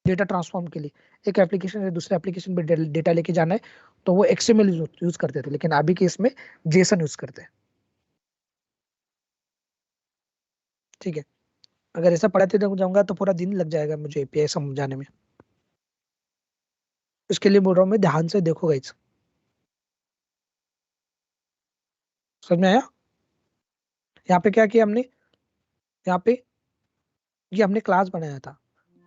डेटा ट्रांसफॉर्म के लिए। एक एप्लीकेशन से दूसरे एप्लीकेशन पे डेटा लेके जाना है, तो वो एक्सएमएल यूज करते थे, लेकिन अभी के इसमें जेसन यूज करते हैं। ठीक है, अगर ऐसा पढ़ाते जाऊंगा तो पूरा दिन लग जाएगा मुझे एपीआई समझाने में। इसके लिए बोल रहा हूँ मैं, ध्यान से देखो गाइस। समझ में आया? यहाँ पे क्या किया हमने, यहाँ पे ये हमने क्लास बनाया था,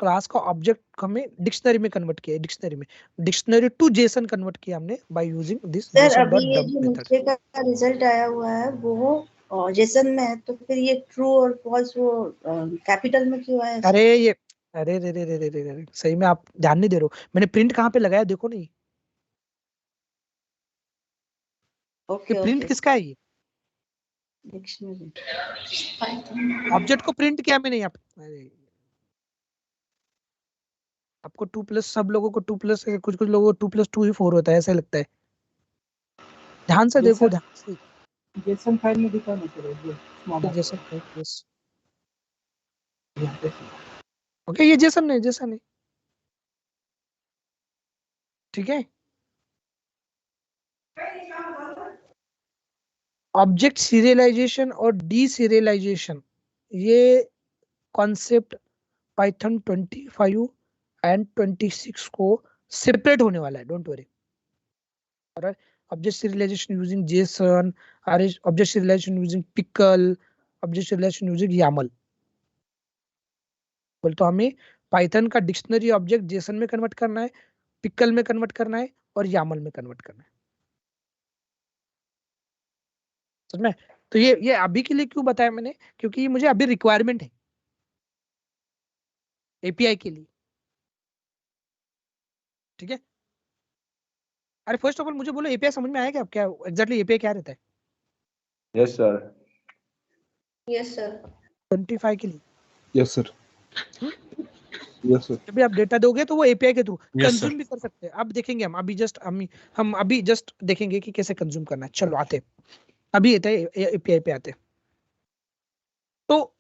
क्लास का ऑब्जेक्ट हमें डिक्शनरी में कन्वर्ट किया, डिक्शनरी में, डिक्शनरी टू जेसन कन्वर्ट किया हमने by using this sir Jason अभी डॉट ये डम्प जो मेथड। नीचे का रिजल्ट आया हुआ है वो जेसन में है, तो फिर ये ट्रू और फॉल्स वो कैपिटल में क्यों आया अरे सर? ये, अरे रे रे रे रे रे रे, सही में आप ध्यान नहीं दे रहे हो। मैंने प्रिंट कहाँ पे लगाया देखो नहीं, ये ओके प्रिंट ओके किसका है? ये डिक्शनरी। ऑब्जेक्ट को प्रिंट किया मैंने यहाँ पे। अरे, आपको 2+, सब लोगों को 2+, कुछ कुछ लोगों को 2+2 ही 4 होता है, ऐसा लगता है। ध्यान से देखो, ध्यान से। जेसन फाइल में दिखा ना सर, ये स्मॉल जेसन, यस, ओके, ये जेसन है, जेसन है। ठीक है, ऑब्जेक्ट सीरियलाइजेशन और डीसीरियलाइजेशन, ये कॉन्सेप्ट पाइथन 25 एंड 26 को सेपरेट होने वाला है, डोंट वरी। और object serialization using JSON, object serialization using pickle, object serialization using YAML. बोल तो हमें पाइथन का डिक्शनरी ऑब्जेक्ट जेसन में कन्वर्ट करना है, पिकल में कन्वर्ट करना है, और यामल में कन्वर्ट करना है। समझ में? तो ये अभी के लिए क्यों बताया मैंने, क्योंकि ये मुझे अभी रिक्वायरमेंट है एपीआई के लिए। ठीक है, अरे फर्स्ट ऑफ ऑल मुझे बोलो, एपीआई समझ में आया क्या? क्या एग्जैक्टली एपीआई क्या रहता है? Yes sir. Yes sir. 25 के लिए यस सर, यस सर। जब भी आप डेटा दोगे तो वो एपीआई के थ्रू Yes, कंज्यूम sir. भी कर सकते हैं। अब देखेंगे हम अभी जस्ट देखेंगे कि कैसे कंज्यूम करना है। चलो आते हैं, अभी एपीआई पे आते हैं। तो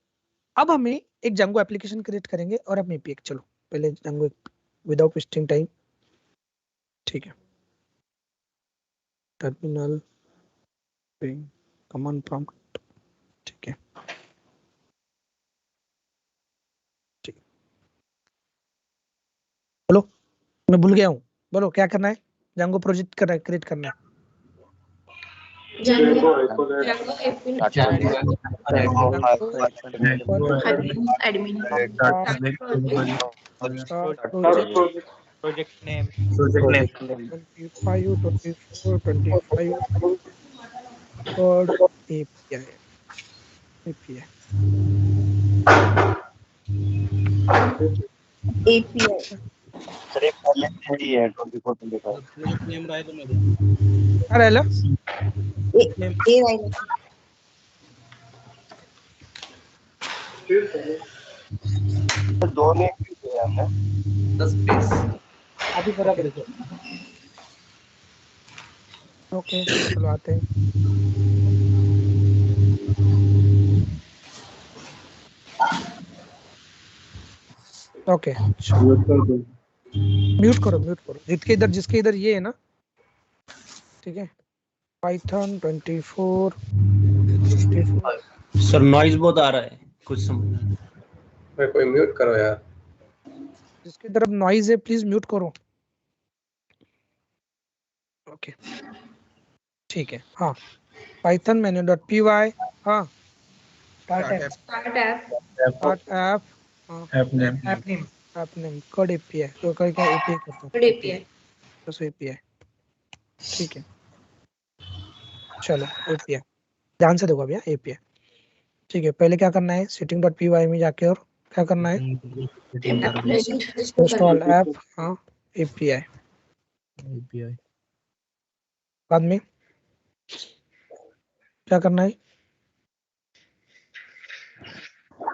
अब हमें एक जांगो एप्लीकेशन क्रिएट करेंगे और हम एपीआई, चलो पहले जांगो विदाउट वेस्टिंग टाइम। ठीक है, टर्मिनल पे कमांड प्रॉम्प्ट। ठीक है, ठीक, बोलो, मैं भूल गया हूँ, बोलो क्या करना है? जांगो प्रोजेक्ट करना है, क्रिएट करना है। Django admin. Project name. 25, 24, 25. Third API. API. API. Sir एक पहले ही है 24 25 नेम राहिलं मध्ये काय राहिलं? A राहिलं. दोनों एक ही है ना 10 पेज अभी बराबर है. ओके चलो आते हैं. ओके म्यूट करो जिसके इधर ये है ना, ठीक है. पाइथन 24. सर नॉइज बहुत आ रहा है, कुछ समझ. कोई म्यूट करो यार. जिसकी तरफ नॉइज है प्लीज म्यूट करो. ओके ठीक है. हाँ Python menu dot P Y. हाँ start app name code API. तो कोई क्या एपीआई करता है बस एपीआई. ठीक है चलो एपीआई ध्यान से देखो अभी. एपीआई ठीक है. पहले क्या करना है, सेटिंग डॉट पी वाई में जाके और क्या करना है, इंस्टॉल ऐप. हाँ एपीआई. बाद में क्या करना है,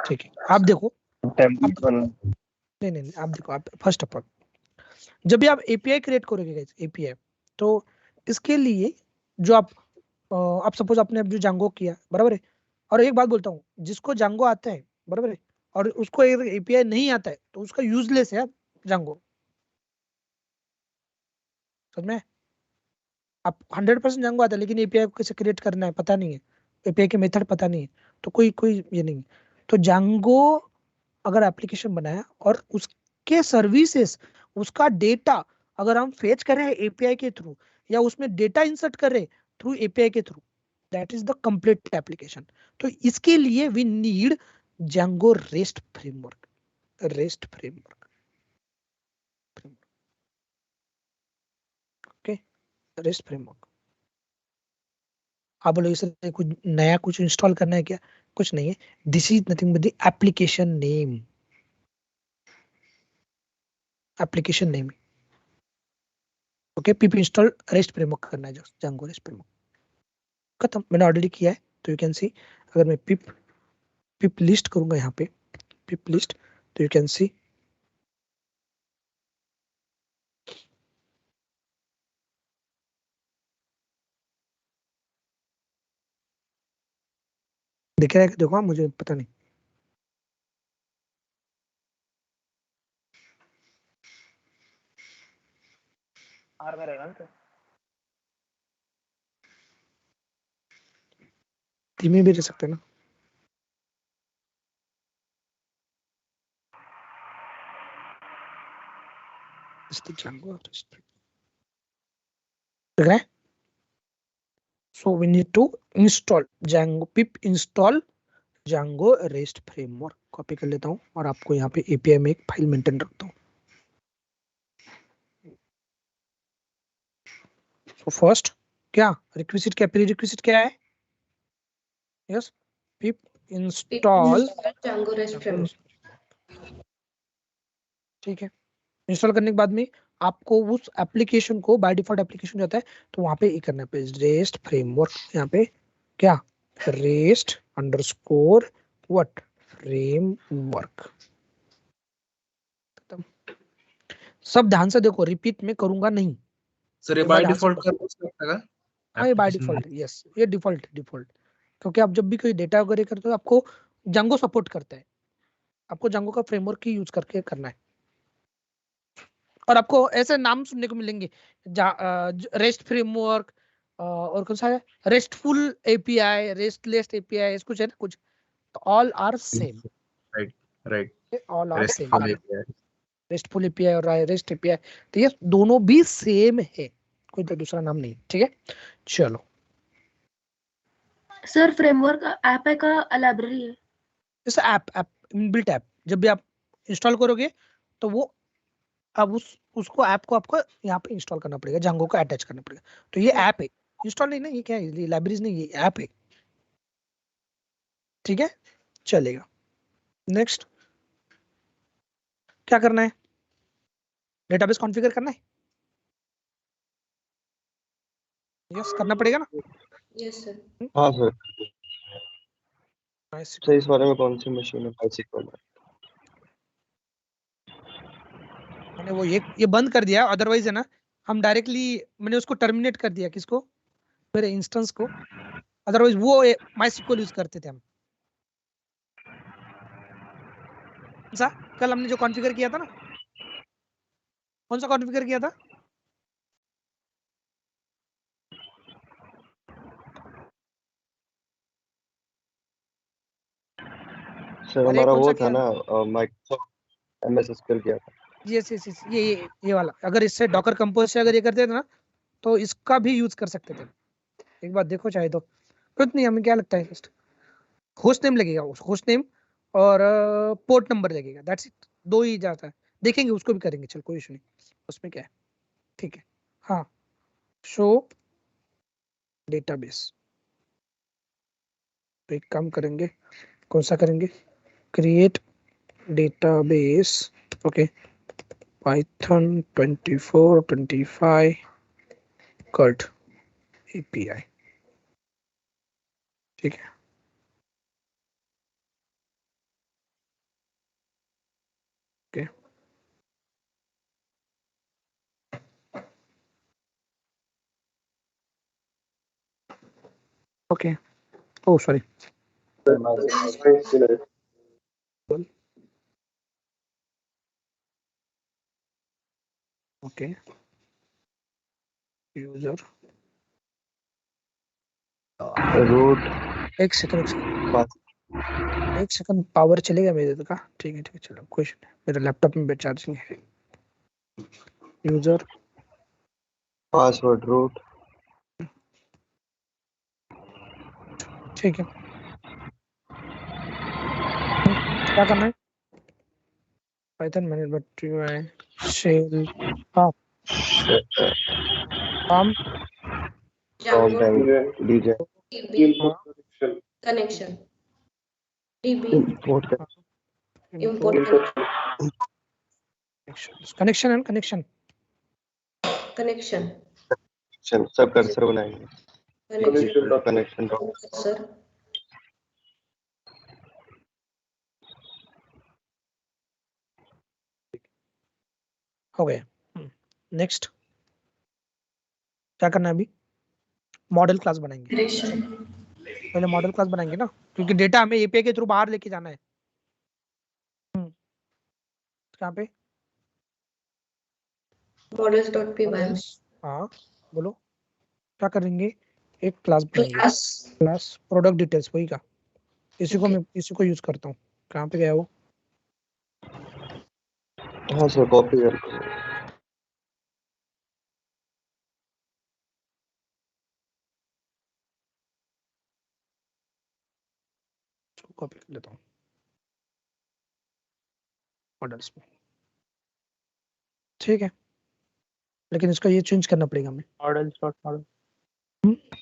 ठीक है. आप देखो नहीं आप देखो. आप फर्स्ट ऑफ ऑल जब भी आप एपीआई क्रिएट करोगे एपीआई, तो इसके लिए जो आप सपोज आपने अब जो जांगो किया बराबर है. और एक बात बोलता हूँ, जिसको जांगो आता है बराबर है और उसको एपीआई नहीं आता है तो उसका यूजलेस है जांगो. समझ में? आप 100% जांगो आता है लेकिन एपीआई को कैसे क्रिएट करना है पता नहीं है, एपीआई के मेथड पता नहीं है, तो कोई ये नहीं. तो जांगो अगर एप्लीकेशन बनाया और उसके सर्विसेज, उसका डेटा अगर हम फेच कर रहे हैं एपीआई के थ्रू या उसमें डेटा इंसर्ट कर रहे हैं थ्रू एपीआई के through, that is the complete application. तो इसके लिए we need Django rest framework. Okay rest framework. आप बोलो इसे कुछ नया कुछ इंस्टॉल करना है क्या? कुछ नहीं है. This is nothing but the application name. Okay pip install rest framework करना है, जो जांगो रेस्ट फ्रेमवर्क खत्म. मैंने ऑलरेडी किया है तो यू कैन सी. अगर मैं पिप लिस्ट करूंगा यहाँ पे पिप लिस्ट, तो यू कैन सी दिख रहा है कि देखो मुझे पता नहीं. आर में रहेगा ना. धीमे भी रह सकते हैं ना. Django REST. दिख रहा है? So we need to install Django pip install Django REST framework. Copy कर लेता हूँ और आपको यहाँ पे API में एक फाइल मेंटेन रखता हूँ. So first क्या रिक्विजिट क्या प्रीरिक्विजिट क्या है? Yes pip install Django REST framework. ठीक है. इंस्टॉल करने के बाद में आपको उस एप्लीकेशन को बाय डिफॉल्ट एप्लीकेशन जाता है तो वहां पे ये करना है रेस्ट फ्रेमवर्क. यहाँ पे क्या रेस्ट अंडरस्कोर व्हाट फ्रेमवर्क. सब ध्यान से देखो, रिपीट में करूंगा नहीं. सर ये बाय डिफॉल्ट कर सकता है. हाँ ये बाय डिफॉल्ट. यस ये डिफॉल्ट क्योंकि आप जब भी कोई डेटा वगैरह करते हो आपको जांगो सपोर्ट करता है. आपको जांगो का फ्रेमवर्क ही यूज करके करना है. और आपको ऐसे नाम सुनने को मिलेंगे रेस्ट फ्रेमवर्क और कौन सा है रेस्टफुल एपीआई, रेस्टलेस एपीआई, कुछ है ना कुछ. तो all are same. Right all are same. RESTful API और रेस्ट एपीआई, तो ये दोनों भी सेम है, कोई तो दूसरा नाम नहीं. ठीक है चलो सर फ्रेमवर्क ऐप है का लाइब्रेरी है? जैसे ऐप इनबिल्ट ऐप जब भी आप इंस्टॉल करोगे तो वो अब उसको ऐप को आपको यहाँ पे इंस्टॉल करना पड़ेगा, जांगो को अटैच करना पड़ेगा। तो ये ऐप है, इंस्टॉल नहीं ना, ये क्या है, ये लाइब्रेरीज नहीं, ये ऐप है। ठीक है, चलेगा। नेक्स्ट क्या करना है, डेटाबेस कॉन्फ़िगर करना है। यस करना पड़ेगा ना। Yes sir. हाँ सर। MySQL सर इस बारे में कौन सी मशीन है MySQL में? मैंने वो ये बंद कर दिया, अदरवाइज है ना हम डायरेक्टली मैंने उसको टर्मिनेट कर दिया, किसको, मेरे इंस्टेंस को। अदरवाइज वो MySQL यूज करते थे हम। कौन सा कल हमने जो कॉन्फ़िगर किया था ना, कौन सा कॉन्फ़िगर किया था? सर अरे हमारा कौन वो सा था किया? ना माइक्रोसॉफ्ट MS SQL किया था। यस ये वाला, अगर इससे डॉकर कंपोज से अगर ये करते थे ना तो इसका भी यूज कर सकते थे। एक बार देखो चाहे तो, कुछ नहीं, हमें क्या लगता है, जस्ट होस्ट नेम लगेगा, होस्ट नेम और पोर्ट नंबर लगेगा, दैट्स इट, दो ही जाता है। देखेंगे उसको भी करेंगे, चल कोई इशू नहीं, उसमें क्या है। ठीक है, हाँ, शो डेटाबेस। तो एक काम करेंगे, कौन सा करेंगे, create database, okay, Python 2425 CRUD API। ठीक है, okay, okay, oh sorry, okay, user, root, एक सेकंड, पावर चलेगा मेरे का, ठीक है चलो कोई इशू नहीं, मेरे लैपटॉप में चार्जिंग है। यूजर, पासवर्ड, रूट, ठीक है, क्या करना है, पाइथन मैनेजमेंट शेल, हाँ, हम DJ, connection DB import import connection and connection connection सब कर्सर बनाएंगे। Connection sir. हो गया। नेक्स्ट क्या करना है, अभी मॉडल क्लास बनाएंगे, पहले मॉडल क्लास बनाएंगे ना, क्योंकि डेटा हमें API के थ्रू बाहर लेके जाना है। कहाँ पे, models.py हाँ बोलो, क्या करेंगे, एक क्लास बनाएंगे, क्लास प्रोडक्ट डिटेल्स, वही का, इसी को मैं इसी को यूज करता हूँ। कहाँ पे गया वो, हाँ सर कॉपी कर कॉपी कर लेता हूँ मॉडल्स में। ठीक है, लेकिन इसका ये चेंज करना पड़ेगा हमें, मॉडल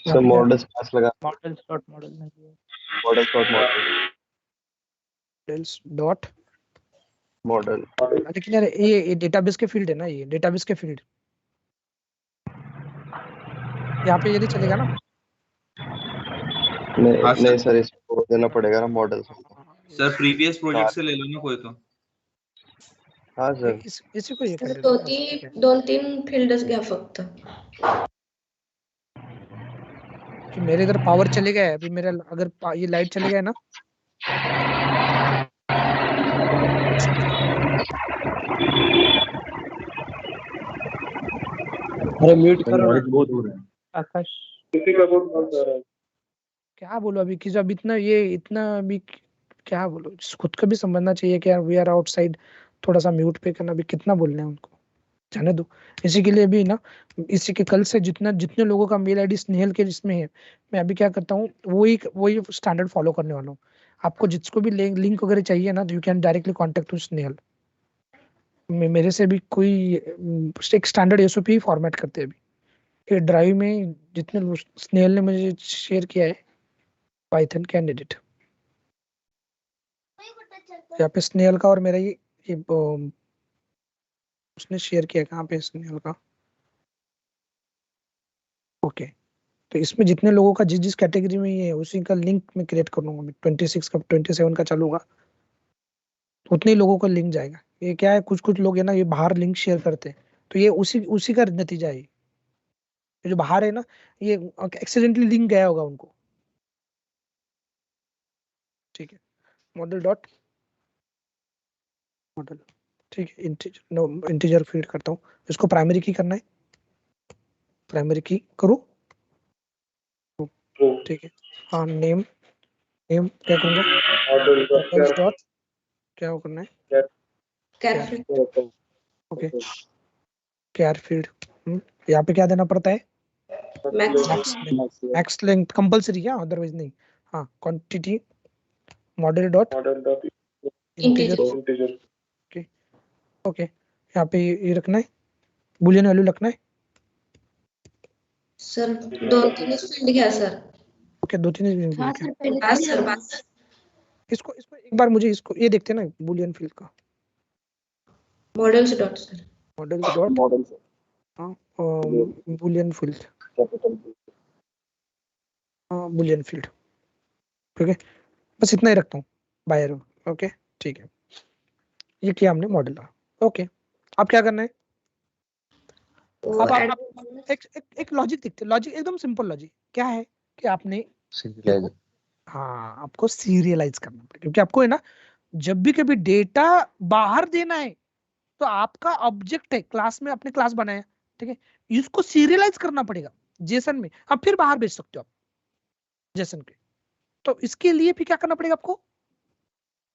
सर मॉडल्स क्लास लगा मॉडल डॉट मॉडल। लेकिन यार ये डेटाबेस के फील्ड है ना, ये डेटाबेस के फील्ड यहाँ पे यदि चलेगा ना, नहीं सर इसको देना पड़ेगा ना मॉडल। सर प्रीवियस प्रोजेक्ट से ले लो ना कोई तो। हाँ सर इसी को ये कर लेते हैं। दोन तीन फील्ड्स घ्या फक्त, कि मेरे इधर पावर चले गया है अभी, मेरा अगर ये लाइट चले गया है ना, अरे म्यूट करो, बहुत हो रहा है। आकाश किसी का बहुत बहुत आ रहा है। क्या बोलो अभी, किसी अब इतना अभी क्या बोलो, खुद को भी समझना चाहिए कि यार वी आर आउटसाइड, थोड़ा सा म्यूट पे करना, अभी कितना बोलना है उनको। जाने दो। इसी के लिए भी ना, इसी के कल से जितने लोगों का मेल आईडी स्नेहल के जिसमें है, मैं अभी क्या करता हूँ वही स्टैंडर्ड फॉलो करने वाला हूँ। आपको जिसको भी लिंक वगैरह चाहिए ना, तो you can directly contact to Snehal. मेरे से भी कोई एक स्टैंडर्ड एसओपी फॉर्मेट करते हैं अभी ये ड्राइव में, जितने स्नेहल ने मुझे शेयर किया है पाइथन कैंडिडेट। यहाँ पे स्नेहल का और मेरा ये उसने शेयर किया कहाँ पे स्नेहल का। ओके, तो इसमें जितने लोगों का जिस जिस कैटेगरी में ये है उसी का लिंक मैं क्रिएट कर लूंगा। 26 का 27 का चालू होगा तो उतने ही लोगों का लिंक जाएगा। ये क्या है, कुछ कुछ लोग है ना ये बाहर लिंक शेयर करते हैं, तो ये उसी का नतीजा है। ये जो बाहर है ना, ये एक्सीडेंटली लिंक गया होगा उनको। ठीक है, मॉडल डॉट मॉडल, ठीक है, इंटीजर फीड करता हूँ। इसको प्राइमरी की करना है, प्राइमरी की करूँ, ठीक है। हाँ, नेम क्या करूँगा, मॉडल्स डॉट क्या करना है, ओके, कैर फील्ड। यहाँ पे क्या देना पड़ता है, मैक्स लेंथ कंपलसरी है, अदरवाइज नहीं। हाँ, quantity model dot integer, okay. यहाँ पे ये रखना है, बुलियन वैल्यू रखना है सर। 2-3 फील्ड गया सर। ओके, 2-3 हाँ सर, पहले इसको एक बार मुझे इसको ये देखते हैं ना, बुलियन फील्ड का models dot sir, models dot हाँ बुलियन फील्ड, हाँ बुलियन फील्ड, ठीक है। बस इतना ही रखता हूँ बायर, ओके, ठीक है। ये किया हमने मॉडल का, ओके। अब क्या करना है, अब आप एक लॉजिक दिखते, लॉजिक एकदम सिंपल लॉजिक क्या है कि आपने हाँ आपको सीरियलाइज करना पड़ेगा, क्योंकि आपको है ना जब भी कभी डेटा बाहर देना है तो आपका ऑब्जेक्ट है, क्लास में आपने क्लास बनाया, ठीक है, इसको सीरियलाइज करना पड़ेगा जेसन में, अब फिर बाहर भेज सकते हो आप जेसन के। तो इसके लिए भी क्या करना पड़ेगा आपको,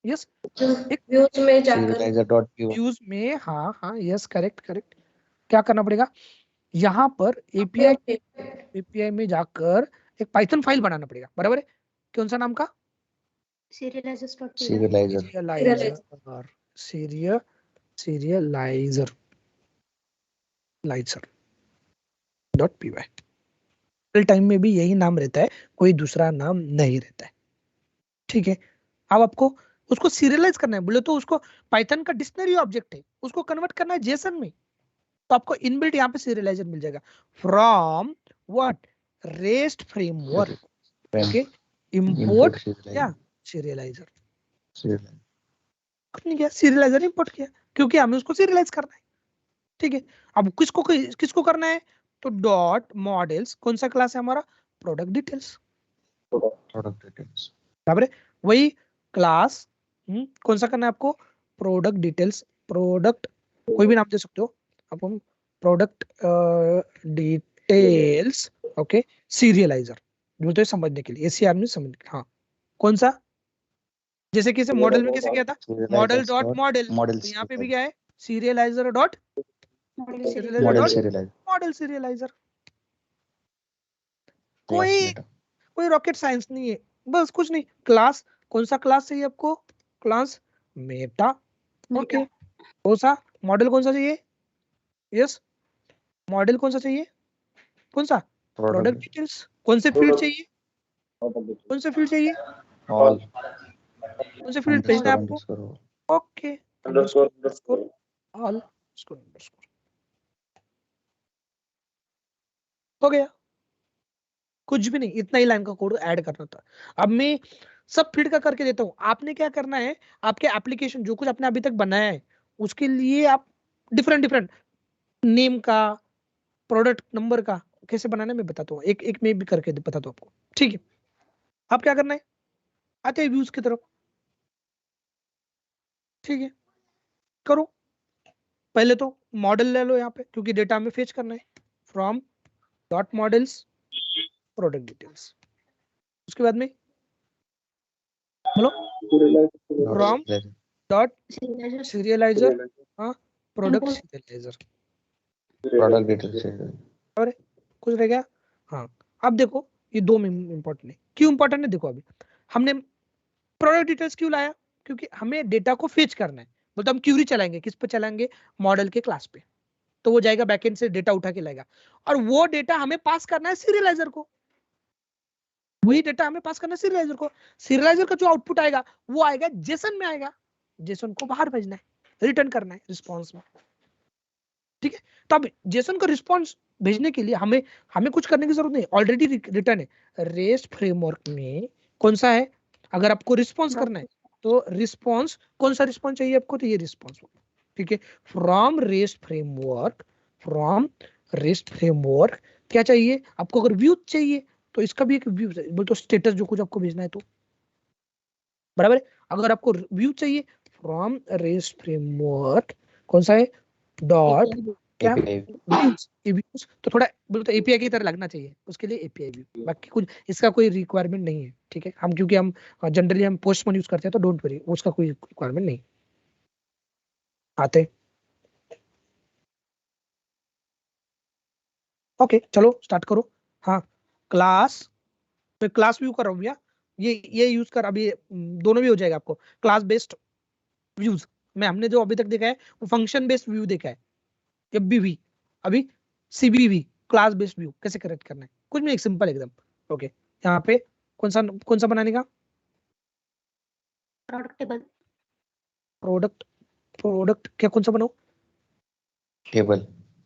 यस, एक व्यूज में जाकर, व्यूज में, हाँ यस, करेक्ट, क्या करना पड़ेगा, यहाँ पर एपीआई में जाकर एक पाइथन फाइल बनाना पड़ेगा, बराबर है। कौन सा नाम का, serializer dot P Y. Real time में भी यही नाम रहता है, कोई दूसरा नाम नहीं रहता है, ठीक है। अब आपको उसको सीरियलाइज करना है, बोले तो उसको पाइथन का डिक्शनरी ऑब्जेक्ट है, उसको कन्वर्ट करना है जेसन में, तो आपको इनबिल्ट यहाँ पे सीरियलाइजर मिल जाएगा from what, rest framework, okay, import क्या सीरियलाइजर, कुछ नहीं किया, सीरियलाइजर इंपोर्ट किया, क्योंकि हमें उसको सीरियलाइज करना है, ठीक है। अब किसको करना है, तो डॉट मॉडल्स, कौन सा क्लास है हमारा, प्रोडक्ट डिटेल्स, बराबर है। वही क्लास कौन सा करना है आपको, प्रोडक्ट डिटेल्स, प्रोडक्ट कोई भी नाम दे सकते हो आप, हम प्रोडक्ट डिटेल्स, ओके, सीरियलाइजर, बोलते समझने के लिए, एसीआर में समझ, हाँ कौन सा, जैसे कि मॉडल में कैसे किया था, मॉडल डॉट मॉडल, तो यहाँ पे भी क्या है, सीरियलाइजर डॉट मॉडल सीरियलाइजर। कोई रॉकेट साइंस नहीं है, बस कुछ नहीं, क्लास कौन सा क्लास चाहिए आपको, क्लास मेटा, ओके। कौन सा मॉडल, कौन सा चाहिए, यस, मॉडल कौन सा चाहिए, कौन सा, प्रोडक्ट डिटेल्स, कौन से फील्ड चाहिए, कौन से फील्ड चाहिए, कौन से फील्ड भेजना है आपको, ओके, अंडरस्कोर ऑल अंडरस्कोर, हो गया, कुछ भी नहीं, इतना ही लाइन का कोड ऐड करना था। अब मैं सब फील्ड का करके देता हूँ, आपने क्या करना है, आपके एप्लीकेशन जो कुछ आपने अभी तक बनाया है उसके लिए आप डिफरेंट नेम का, प्रोडक्ट नंबर का कैसे बनाना है मैं बताता हूँ, एक में भी करके बताता हूँ आपको, ठीक है। आप क्या करना है, आते हैं व्यूज की तरफ, ठीक है, करो। पहले तो मॉडल ले लो यहाँ पे, क्योंकि डेटा में फेच करना है, from dot models product details, उसके बाद में बोलो फ्रॉम डॉट सीरियलाइजर, हाँ प्रोडक्ट सीरियलाइजर, प्रोडक्ट डिटेल्स है। और कुछ रह गया? हाँ, अब देखो ये दो इंपॉर्टेंट है। क्यों इंपॉर्टेंट है? देखो अभी हमने प्रोडक्ट डिटेल्स क्यों लाया? क्योंकि हमें डेटा को फेच करना है। बोलते हम क्यूरी चलाएंगे, किस पे चलाएंगे? मॉडल के क्लास पे। तो वो जाएगा बैकएंड से डेटा उठा के लाएगा, और वो डेटा हमें पास करना है सीरियलाइजर को। वही डेटा हमें पास करना है सीरियलाइजर को। सीरियलाइजर का जो आउटपुट आएगा वो आएगा जेसन में आएगा। जेसन को बाहर भेजना है, रिटर्न करना है रिस्पॉन्स में। ठीक है, तो अब जेसन का रिस्पॉन्स भेजने के लिए हमें कुछ करने की जरूरत नहीं, ऑलरेडी रिटर्न है। रेस्ट फ्रेमवर्क में कौन सा है? अगर आपको रिस्पॉन्स करना है तो रिस्पॉन्स, कौन सा रिस्पॉन्स चाहिए आपको? तो ये रिस्पॉन्स। ठीक है, फ्रॉम रेस्ट फ्रेमवर्क क्या चाहिए आपको? अगर व्यू चाहिए तो इसका भी एक व्यू बोल तो स्टेटस जो कुछ आपको भेजना है तो बराबर है। अगर आपको व्यू चाहिए फ्रॉम रेस्ट फ्रेमवर्क, कौन सा है? डॉट क्या व्यूज, तो थोड़ा बोलते तो एपीआई की तरह लगना चाहिए, उसके लिए एपीआई व्यू। बाकी कुछ इसका कोई रिक्वायरमेंट नहीं है। ठीक है, हम क्योंकि हम जनरली हम पोस्टमैन यूज करते हैं तो डोंट वरी, उसका कोई रिक्वायरमेंट नहीं। आते ओके, चलो स्टार्ट करो। हाँ, क्लास, मैं क्लास व्यू कर रहा हूँ भैया, ये यूज कर। अभी दोनों भी हो जाएगा आपको। क्लास बेस्ड व्यूज में हमने जो अभी तक देखा है वो फंक्शन बेस्ड व्यू देखा है। एफबीवी, अभी सीबीवी, क्लास बेस्ड व्यू कैसे करेक्ट करना है, कुछ भी एक सिंपल एकदम। ओके, यहाँ पे कौन सा बनाने का? Product table. प्रोडक्ट क्या, कौन सा बनाओ? टेबल।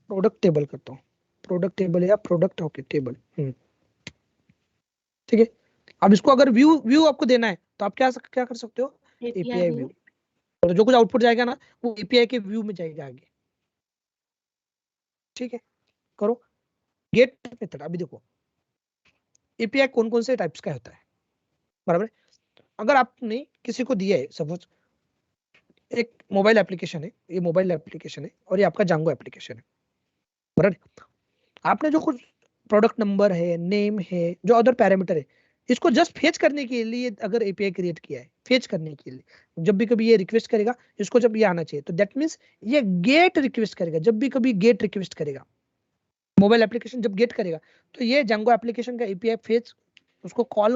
प्रोडक्ट टेबल करता हूँ। प्रोडक्ट टेबल या प्रोडक्ट, ओके टेबल। ठीक है, अब इसको अगर व्यू आपको देना है तो आप क्या कर सकते हो? API view. तो जो कुछ आउटपुट जाएगा ना वो एपीआई के व्यू में जाएगा आगे। ठीक है, करो गेट मेथड। अभी देखो एपीआई कौन से टाइप्स का होता है, बराबर। अगर आपने किसी को दिया है, सपोज एक मोबाइल एप्लीकेशन है, ये मोबाइल एप्लीकेशन है और ये आपका जांगो एप्लीकेशन है, बराबर। आपने जो कुछ प्रोडक्ट नंबर है, नेम है, जो अदर पैरामीटर है, इसको जस्ट फेच करने के लिए अगर एपीआई क्रिएट किया है, फेच करने के लिए, जब भी कभी ये रिक्वेस्ट करेगा, इसको जब ये आना चाहिए तो दैट मींस ये गेट रिक्वेस्ट करेगा। जब भी कभी गेट रिक्वेस्ट करेगा, मोबाइल एप्लीकेशन जब गेट करेगा तो ये जांगो एप्लीकेशन का एपीआई फेच उसको कॉल